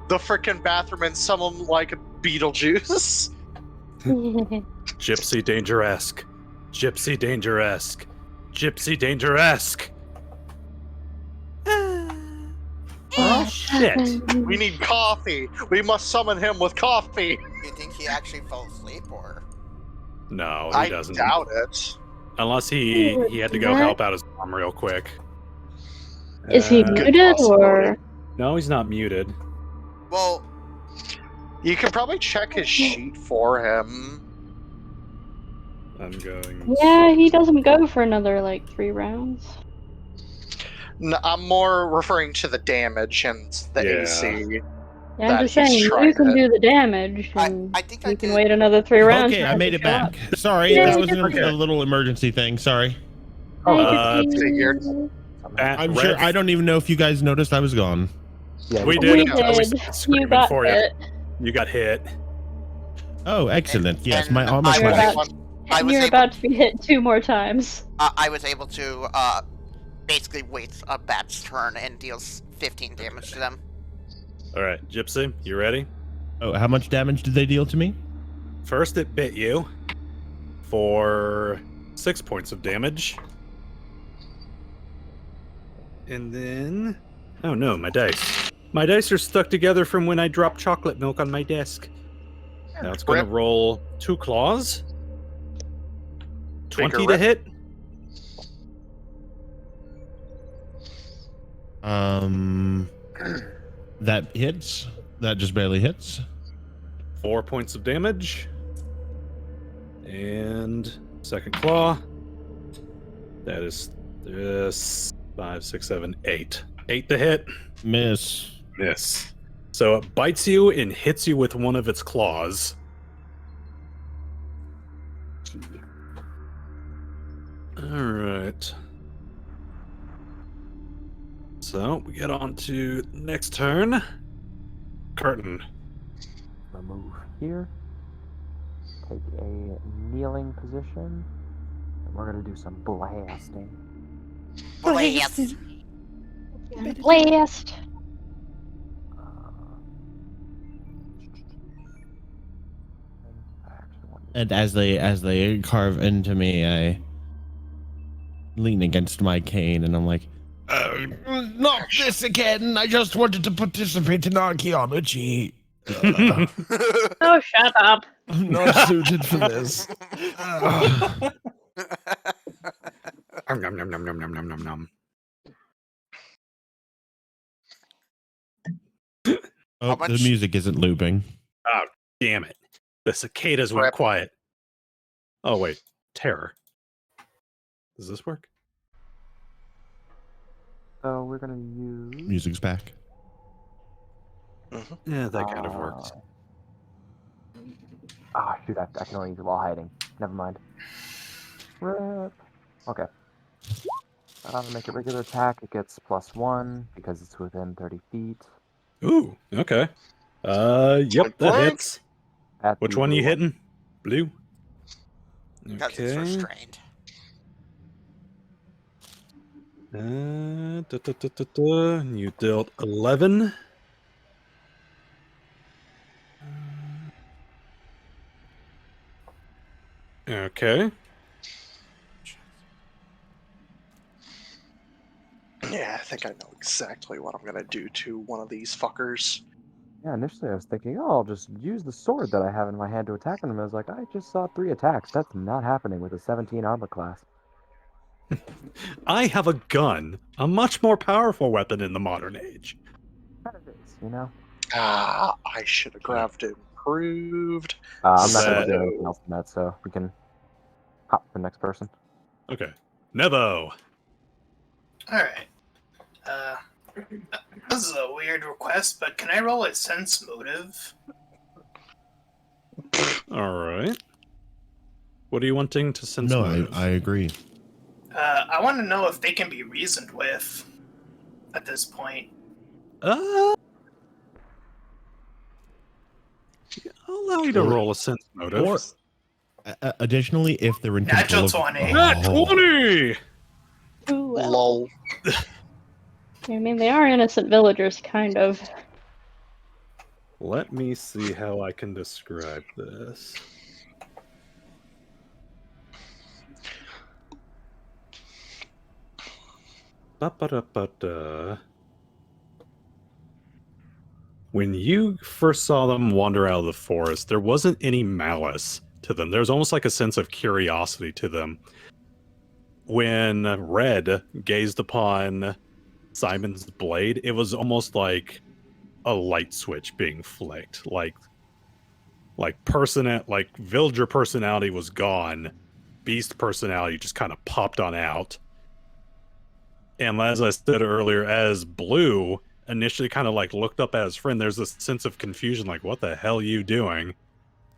the frickin' bathroom and summon like Beetlejuice. Gypsy Dangereque. Gypsy Dangereque. Gypsy Dangereque. Oh shit. We need coffee. We must summon him with coffee. You think he actually fell asleep, or? No, he I doesn't. doubt it. Unless he had to go help out his mom real quick. Is he Uh, muted or? No, he's not muted. Well, You can probably check his sheet for him. I'm going. Yeah, he doesn't go for another like 3 rounds. No, I'm more referring to the damage and the Yeah. AC. Yeah, That I'm just he's saying trying you can to- do the damage, and I think I you can did. wait another 3 rounds. Okay, for I him made to it show up. back. Sorry, Yeah, that was okay. a little emergency thing. Sorry. Hey, Uh, gypsy. figured. I'm sure. I don't even know if you guys noticed I was gone. Yeah, We you- did. We until we did. started You screaming got for you. hit. You got hit. Oh, excellent. Yes, And my armor I You're was class. about- able- I was You're able- about to be hit 2 more times. I was able to basically waste a bat's turn and deals 15 damage to them. All right, Gypsy, you ready? Oh, how much damage did they deal to me? First, it bit you for 6 points of damage. And then... Oh no, my dice. My dice are stuck together from when I dropped chocolate milk on my desk. Now it's going to Rip. roll 2 claws. 20 to rip. hit. That hits. That just barely hits. 4 points of damage. And second claw. That is 5, 6, 7, 8. 8 to hit. Miss. Miss. So it bites you and hits you with one of its claws. Alright. So we get on to next turn. Khurtin. I'm gonna move here. Take a kneeling position. And we're gonna do some blasting. Blast! Blast. I actually want to- And as they carve into me, I lean against my cane and I'm like, not this again. I just wanted to participate in archaeology. Oh, shut up. I'm not suited for this. Nom, nom, nom, nom, nom, nom, nom, nom, nom. Oh, How the much- music isn't looping. Damn it. The cicadas went Rip. quiet. Oh, wait. Terror. Does this work? So we're gonna use. Music's back. Yeah, that kind of works. Shoot, I can only use it while hiding. Never mind. Rip. Okay. Make a regular attack. It gets +1 because it's within 30 feet. Ooh, okay. Yep, that Blank. hits. At Which the one you blue hitting? Blue? Because it's Okay. restrained. You dealt 11. Okay. Yeah, I think I know exactly what I'm gonna do to one of these fuckers. Yeah, initially I was thinking, oh, I'll just use the sword that I have in my hand to attack him. I was like, I just saw 3 attacks. That's not happening with a 17 armor class. I have a gun, a much more powerful weapon in the modern age. Kind of is, you know? I should have grabbed improved. I'm not going to do So- anything else than that, so we can hop to the next person. Okay. Nevo. Alright. This is a weird request, but can I roll a sense motive? All right. What are you wanting to sense? No, motive? I agree. I want to know if they can be reasoned with at this point. allow you to roll a sense motive. Or additionally, if they're in Natural control of 20. Nat 20! Ooh, well. Lol. I mean, they are innocent villagers, kind of. Let me see how I can describe this. Ba-ba-da-ba-da. When you first saw them wander out of the forest, there wasn't any malice to them. There was almost like a sense of curiosity to them. When Red gazed upon Simon's blade, it was almost like a light switch being flicked. Like villager personality was gone. Beast personality just kind of popped on out. And as I said earlier, as Blue initially kind of like looked up at his friend, there's this sense of confusion, like, what the hell are you doing?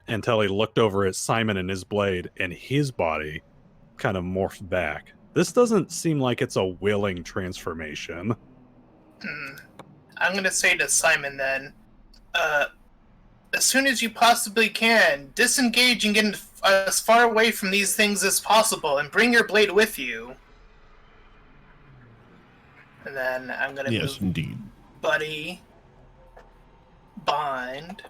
Until he looked over at Simon and his blade, and his body kind of morphed back. This doesn't seem like it's a willing transformation. I'm gonna say to Simon then, as soon as you possibly can, disengage and get as far away from these things as possible, and bring your blade with you. And then I'm gonna Yes, move indeed. Buddy, Bind.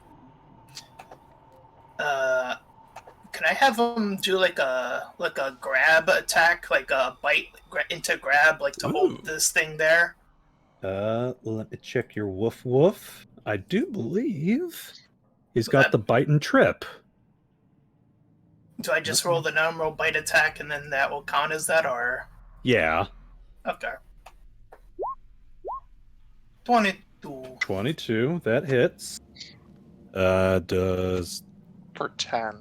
Can I have him do like a grab attack, like a bite into grab, like to hold this thing there? Let me check your woof woof. I do believe he's got the bite and trip. Do I just roll the normal bite attack and then that will count as that, or? Yeah. Okay. 22. 22, that hits. Does For 10.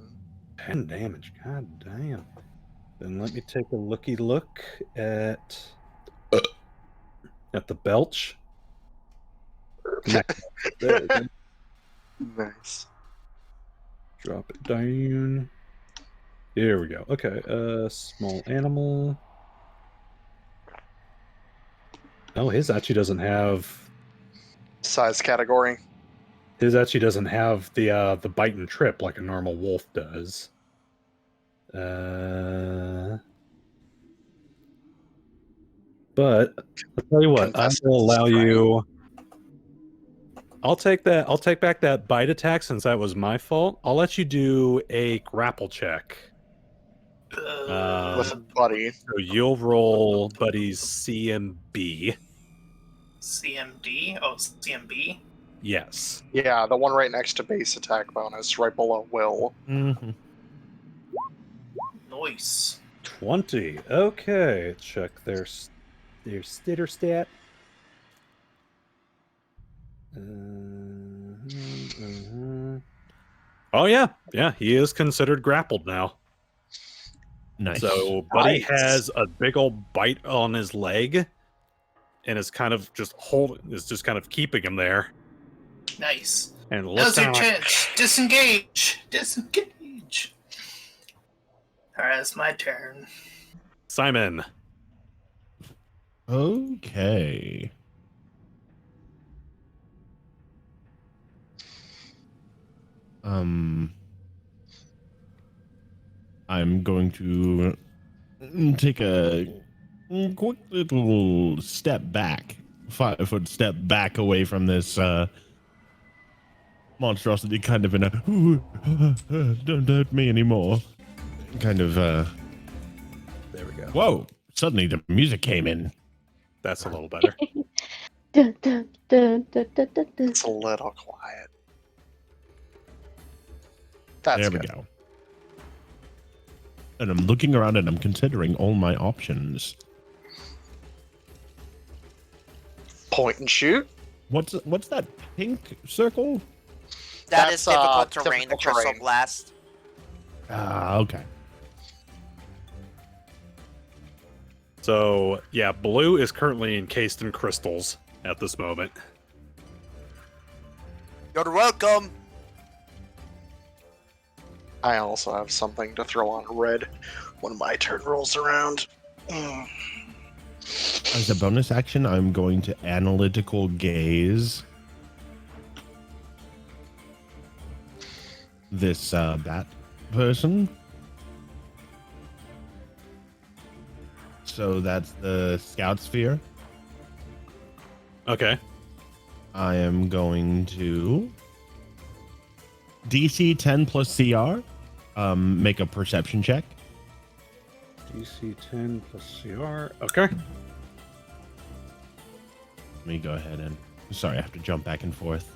10 damage. God damn. Then let me take a looky look at the belch. There we go. Nice. Drop it down. Here we go. Okay, small animal. Oh, his actually doesn't have... Size category. His actually doesn't have the bite and trip like a normal wolf does. But I'll tell you what, I will allow you. I'll take that. I'll take back that bite attack since that was my fault. I'll let you do a grapple check. With a buddy. So you'll roll Buddy's CMB. CMD? Oh, CMB? Yes. Yeah, the one right next to base attack bonus, right below Will. Mm-hmm. Nice. 20. Okay. Check their stitter stat. Oh yeah, yeah. He is considered grappled now. Nice. So Buddy Nice. has a big old bite on his leg, and is kind of just kind of keeping him there. Nice. And Now's your looks chance. Disengage. Disengage. Alright, it's my turn. Simon. Okay. I'm going to take a quick little step back, 5-foot step back away from this monstrosity, kind of in a don't hurt me anymore kind of. There we go. Whoa! Suddenly the music came in. That's a little better. Dun, dun, dun, dun, dun, dun, dun. It's a little quiet. That's There we go. And I'm looking around and I'm considering all my options. Point and shoot. What's that pink circle? That is That's, difficult terrain, the difficult crystal terrain. blast. Ah, okay. So yeah, Blue is currently encased in crystals at this moment. You're welcome. I also have something to throw on Red when my turn rolls around. As a bonus action, I'm going to analytical gaze. this bat person. So that's the scout sphere. Okay. I am going to DC 10 plus CR. Make a perception check. DC 10 plus CR. Okay. Let me go ahead and... Sorry, I have to jump back and forth.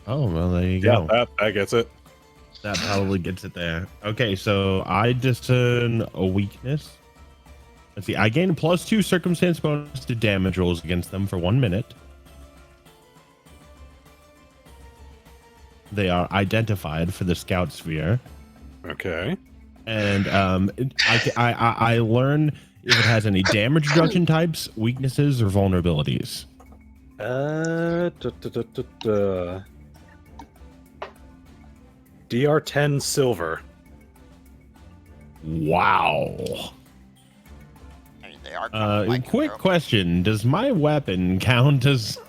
Oh, well, there you go. That gets it. That probably gets it there. Okay, so I discern a weakness. Let's see. I gain a +2 circumstance bonus to damage rolls against them for 1 minute. They are identified for the scout sphere. Okay. And I learn if it has any damage reduction types, weaknesses, or vulnerabilities. DR10 silver. Wow. I mean, they are kind of like Quick question. Does my weapon count as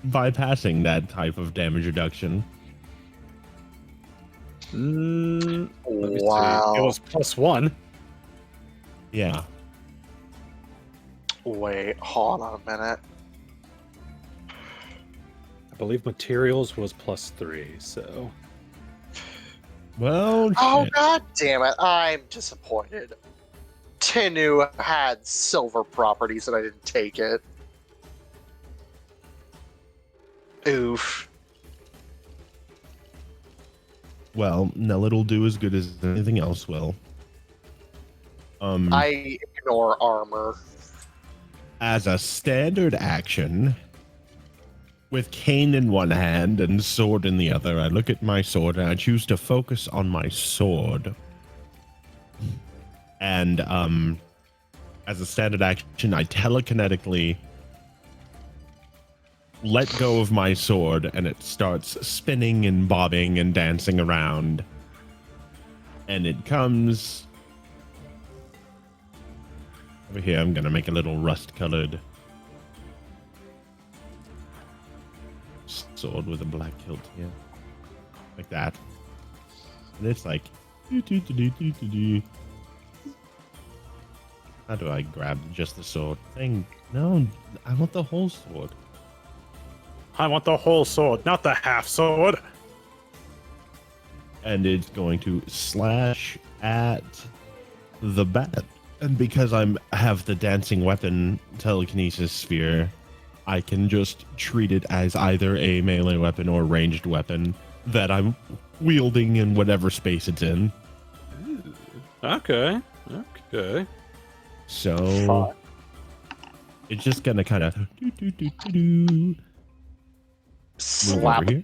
bypassing that type of damage reduction? Let me see. Wow. It was +1. Yeah. Wait, hold on a minute. I believe materials was +3, so... Well, Oh, shit. god damn it. I'm disappointed. Tinu had silver properties and I didn't take it. Oof. Well, no, it'll do as good as anything else will. I ignore armor. As a standard action, with cane in one hand and sword in the other, I look at my sword and I choose to focus on my sword. And as a standard action, I telekinetically let go of my sword and it starts spinning and bobbing and dancing around. And it comes... Over here, I'm going to make a little rust-colored sword with a black hilt here. Like that. And it's like... How do I grab just the sword thing? No, I want the whole sword. I want the whole sword, not the half sword. And it's going to slash at the bat. And because I have the dancing weapon telekinesis sphere, I can just treat it as either a melee weapon or ranged weapon that I'm wielding in whatever space it's in. Okay. So it's just gonna kind of move Slap. over here.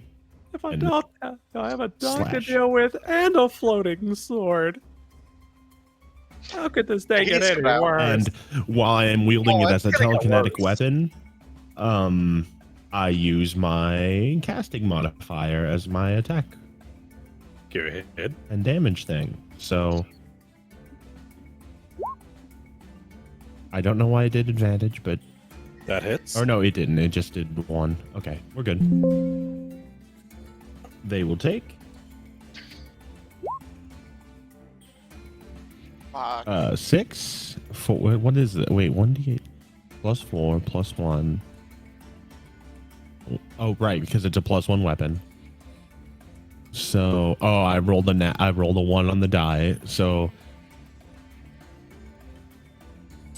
If I And don't, I have a dog to slash. deal with and a floating sword. How could this day get He's any about- worse? And while I'm wielding Oh, it it's as a gonna get telekinetic worse. weapon, I use my casting modifier as my attack Go ahead. and damage thing. So I don't know why I did advantage, but That hits. or no, it didn't. It just did 1. Okay, we're good. They will take Fuck. 6. 4. What is it? Wait, 1d8 +4 +1. Oh, right, because it's a +1 weapon. So, I rolled I rolled a 1 on the die. So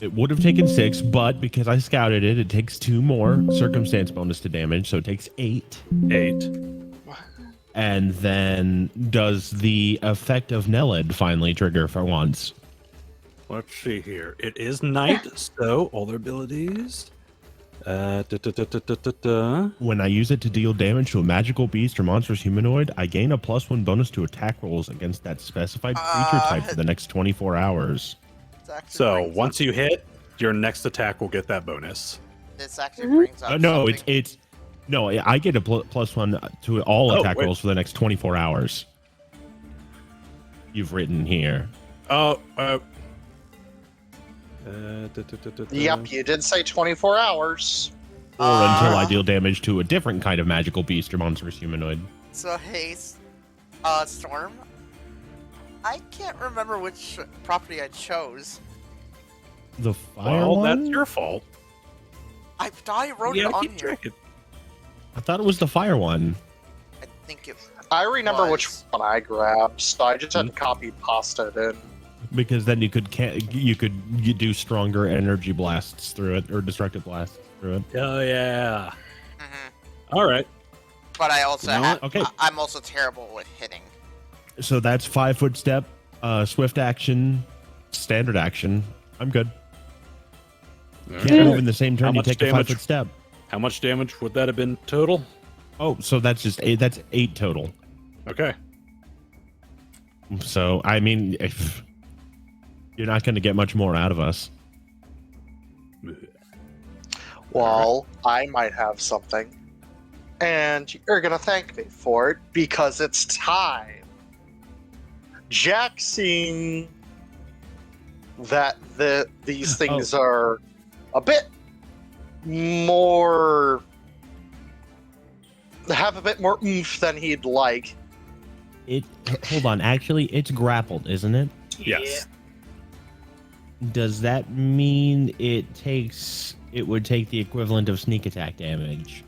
it would have taken 6, but because I scouted it, it takes 2 more circumstance bonus to damage, so it takes 8. 8. And then does the effect of Nelid finally trigger for once? Let's see here. It is night, so all their abilities. When I use it to deal damage to a magical beast or monstrous humanoid, I gain a +1 bonus to attack rolls against that specified creature type for the next 24 hours. This actually So brings once up- you hit, your next attack will get that bonus. This actually brings up No, something. no, I get a +1 to all Oh, attack wait. rolls for the next 24 hours. You've written here. Oh, Yep, you did say 24 hours. Or until I deal damage to a different kind of magical beast or monstrous humanoid. So hey, Storm, I can't remember which property I chose. The fire Well, one? that's your fault. I thought I wrote Yeah, it on keep here. track of- I thought it was the fire one. I think it. I remember Was. which one I grabbed, so I just had to copy pasta it in. Because then you could do stronger energy blasts through it, or destructive blasts through it. Oh yeah. Mhm. All right. But I also You know have. what? Okay. I'm also terrible with hitting. So that's 5-foot step, swift action, standard action. I'm good. Can't Okay. move in the same turn How you much take a damage? 5-foot step. How much damage would that have been total? Oh, so that's just eight. That's 8 total. Okay. So I mean, if you're not going to get much more out of us. Well, I might have something. And you're gonna thank me for it because it's time. Jack, seeing that these things are a bit more have a bit more oomph than he'd like. Hold on. Actually, it's grappled, isn't it? Yes. Does that mean it would take the equivalent of sneak attack damage?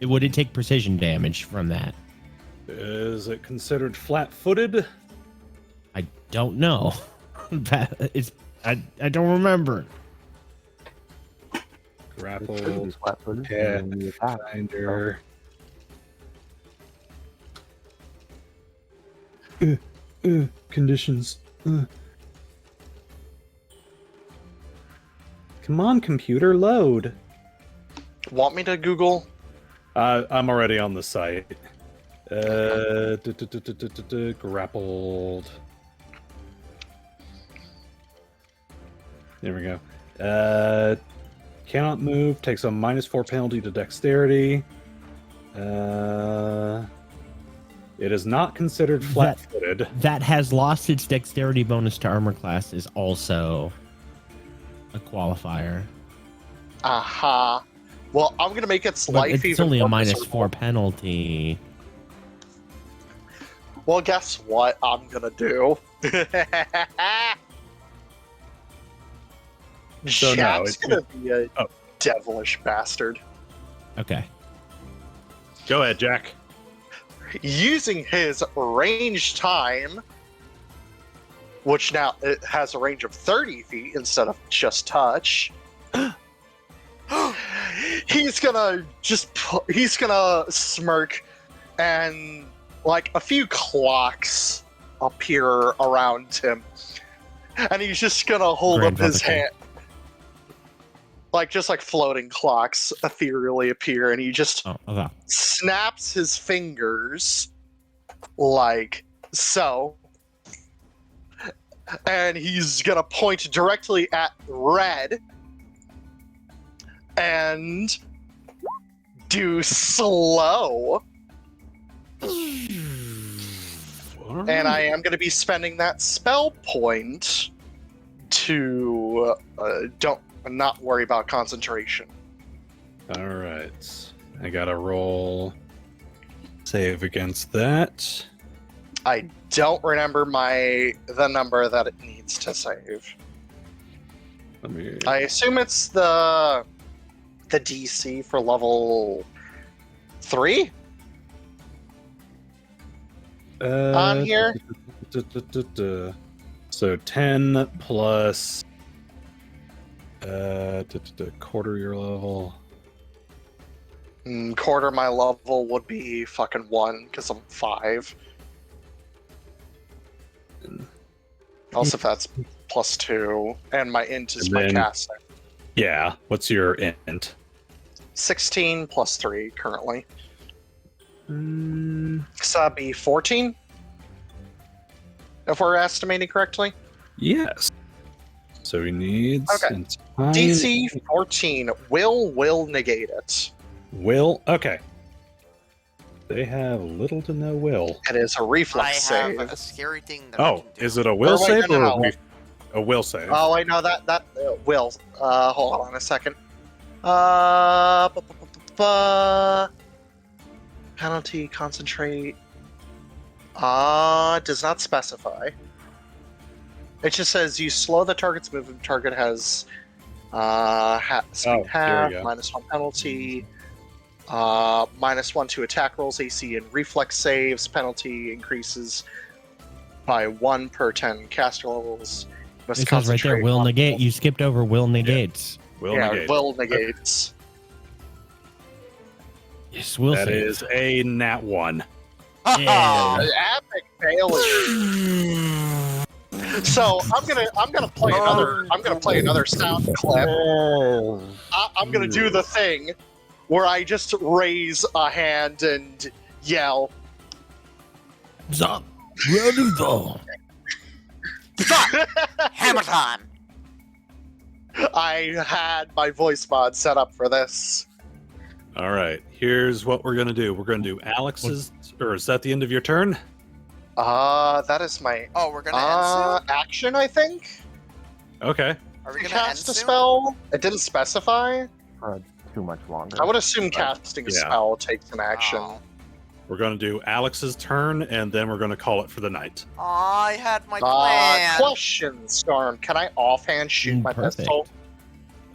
Would it take precision damage from that? Is it considered flat-footed? I don't know. I don't remember. Grappled. Flat-footed, Yeah. and then you attack. Finder. Conditions. Come on, computer, load. Want me to Google? I'm already on the site. Grappled. There we go. Cannot move. Takes a -4 penalty to dexterity. It is not considered flat-footed. That has lost its dexterity bonus to armor class is also a qualifier. Aha. Well, I'm gonna make its But life it's even only a more -4 miserable. penalty. Well, guess what I'm gonna do? So no, Jack's it's- gonna be a Oh. devilish bastard. Okay. Go ahead, Jack. Using his range time, which now it has a range of 30 feet instead of just touch. He's gonna he's gonna smirk, and like a few clocks appear around him, and he's just gonna hold up his Grandfather hand, like floating clocks ethereally appear, and he just Oh, okay. snaps his fingers like so, and he's gonna point directly at Red and do slow, and I am gonna be spending that spell point to not worry about concentration. All right. I gotta roll save against that. I don't remember the number that it needs to save. Let me. I assume it's the DC for level 3 on here. So 10 plus quarter your level. Quarter my level would be fucking 1 because I'm 5. Also, if that's plus 2, and my int is And my then- casting. Yeah. What's your int? 16 plus 3 currently. Mm, So that'd be 14? If we're estimating correctly. yes. So he needs Okay. entire- DC 14 will negate it. will. Okay. They have little to no will. It is a I reflex have save. a scary thing that I Oh, can do. is it a will Or wait, save no, or no, no. a will save? Oh, I know that will. Hold on a second. penalty, concentrate. Does not specify. It just says you slow the target's movement. Target has speed half, go. -1 penalty, -1 to attack rolls, AC, and reflex saves. Penalty increases by 1 per 10 caster levels. Must It says right there, concentrate will on- negate. You skipped over will negates. Will yeah, negate. will negates. Yes, will That save. is a nat 1. Yeah. Epic failure. So I'm gonna play another sound clip. I'm gonna do the thing where I just raise a hand and yell. Zop. Rovanof. Hammer time. I had my voice mod set up for this. All right, here's what we're gonna do. We're gonna do Alex's, or is that the end of your turn? That is my Oh, we're gonna end soon? action, I think. Okay. Are we gonna end Cast a soon? spell. It didn't specify. Too much longer. I would assume casting a Yeah. spell takes an action. Oh. We're gonna do Alex's turn, and then we're gonna call it for the night. I had my plan. Question, Storm. Can I offhand shoot my Perfect. pistol?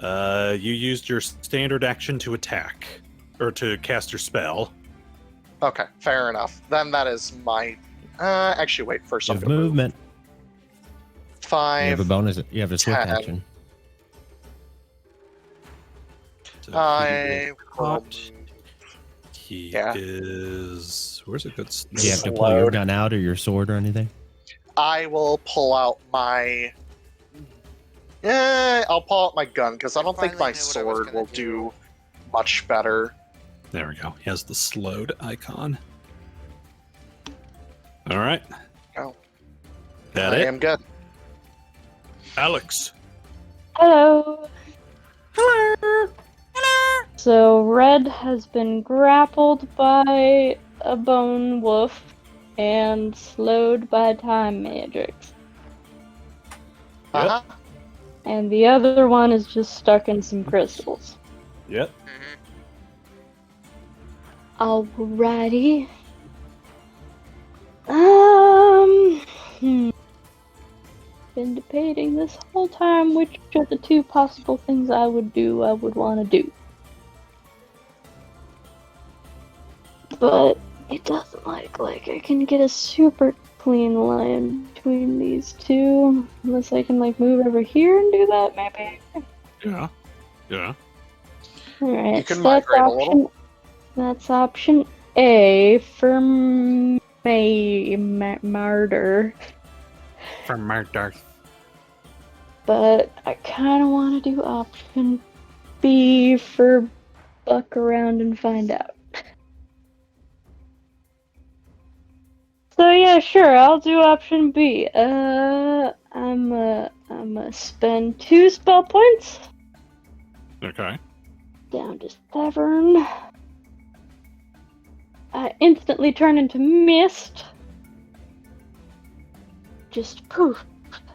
You used your standard action to attack, or to cast your spell. Okay, fair enough. Then that is my. Actually, wait. First, You I'm have gonna move. movement. You have a 5. bonus. You have a swift 10. action. So I will he Yeah. is. Where's a good? Do you have to pull your Slowed. gun out or your sword or anything? I will pull out my. I'll pull out my gun because I don't think Finally my knew what I was sword gonna will do. do much better. There we go. He has the slowed icon. All right. Oh. That I it? am good. Alex. Hello. Hello. So Red has been grappled by a bone wolf and slowed by time magics. Uh-huh. And the other one is just stuck in some crystals. Yep. Alrighty. Been debating this whole time which of the two possible things I would want to do. But it doesn't look like I can get a super clean line between these two. Unless I can move over here and do that, maybe. Yeah. Yeah. Alright, You can so that's migrate a little. option. That's option A for murder. For murder. But I kind of want to do option B for buck around and find out. So yeah, sure, I'll do option B. I'm spend 2 spell points Okay. down to 7. I instantly turn into mist. Just poof,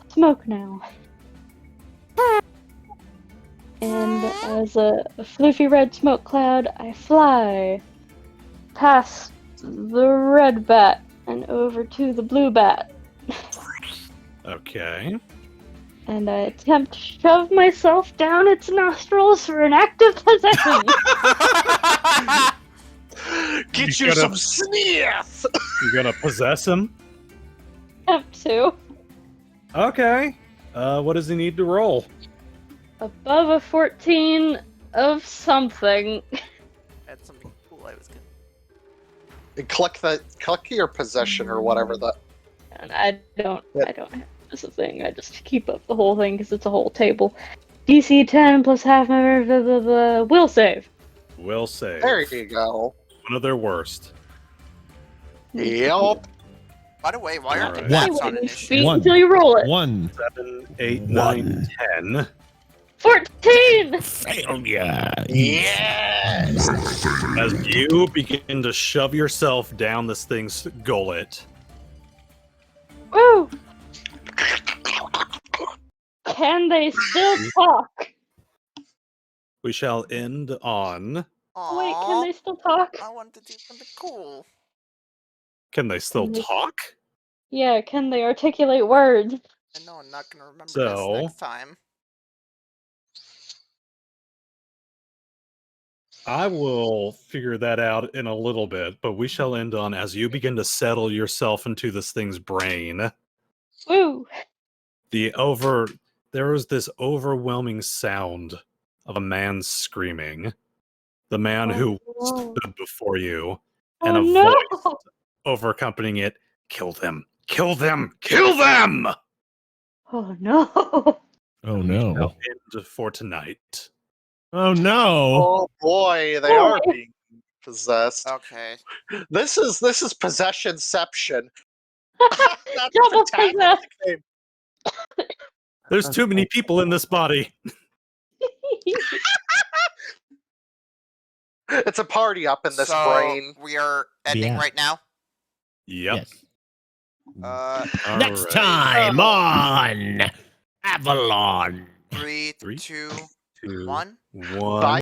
smoke now. And as a floofy red smoke cloud, I fly past the red bat and over to the blue bat. Okay. And I attempt to shove myself down its nostrils for an active possession. Get You you gotta- some sniff! You're gonna possess him. Attempt to. Okay. What does he need to roll? Above a 14 of something. That's something cool I was gonna. Click your possession or whatever the. And I don't have this a thing. I just keep up the whole thing because it's a whole table. DC 10 plus half my will save. Will save. There you go. One of their worst. Yep. By the way, why aren't the Alright. bats on Anyway, initiative? speak One. until you roll it. 1. 7, 8, One. 9, 10. 14! Failure. Yes! As you begin to shove yourself down this thing's gullet, Woo! Can they still talk? we shall end on Oh, wait, can they still talk? I wanted to do something cool. Can they still Can they- talk? Yeah, can they articulate words? I know I'm not gonna remember So- this next time. I will figure that out in a little bit, but we shall end on as you begin to settle yourself into this thing's brain. Woo! There was this overwhelming sound of a man screaming. The man who no. stood before you, Oh and a no! voice over accompanying it, "Kill them! Kill them! Kill them!" Oh no! Oh Shall no. end for tonight. Oh no. Oh boy, they are being possessed. Okay. This is possessionception. That's Double a fantastic name. There's too many people in this body. It's a party up in this so brain. we are ending Yeah. right now. Yep. Yes. All Next right. time on Avalon. 3, Three, 2, 2, 1. 1. Bye.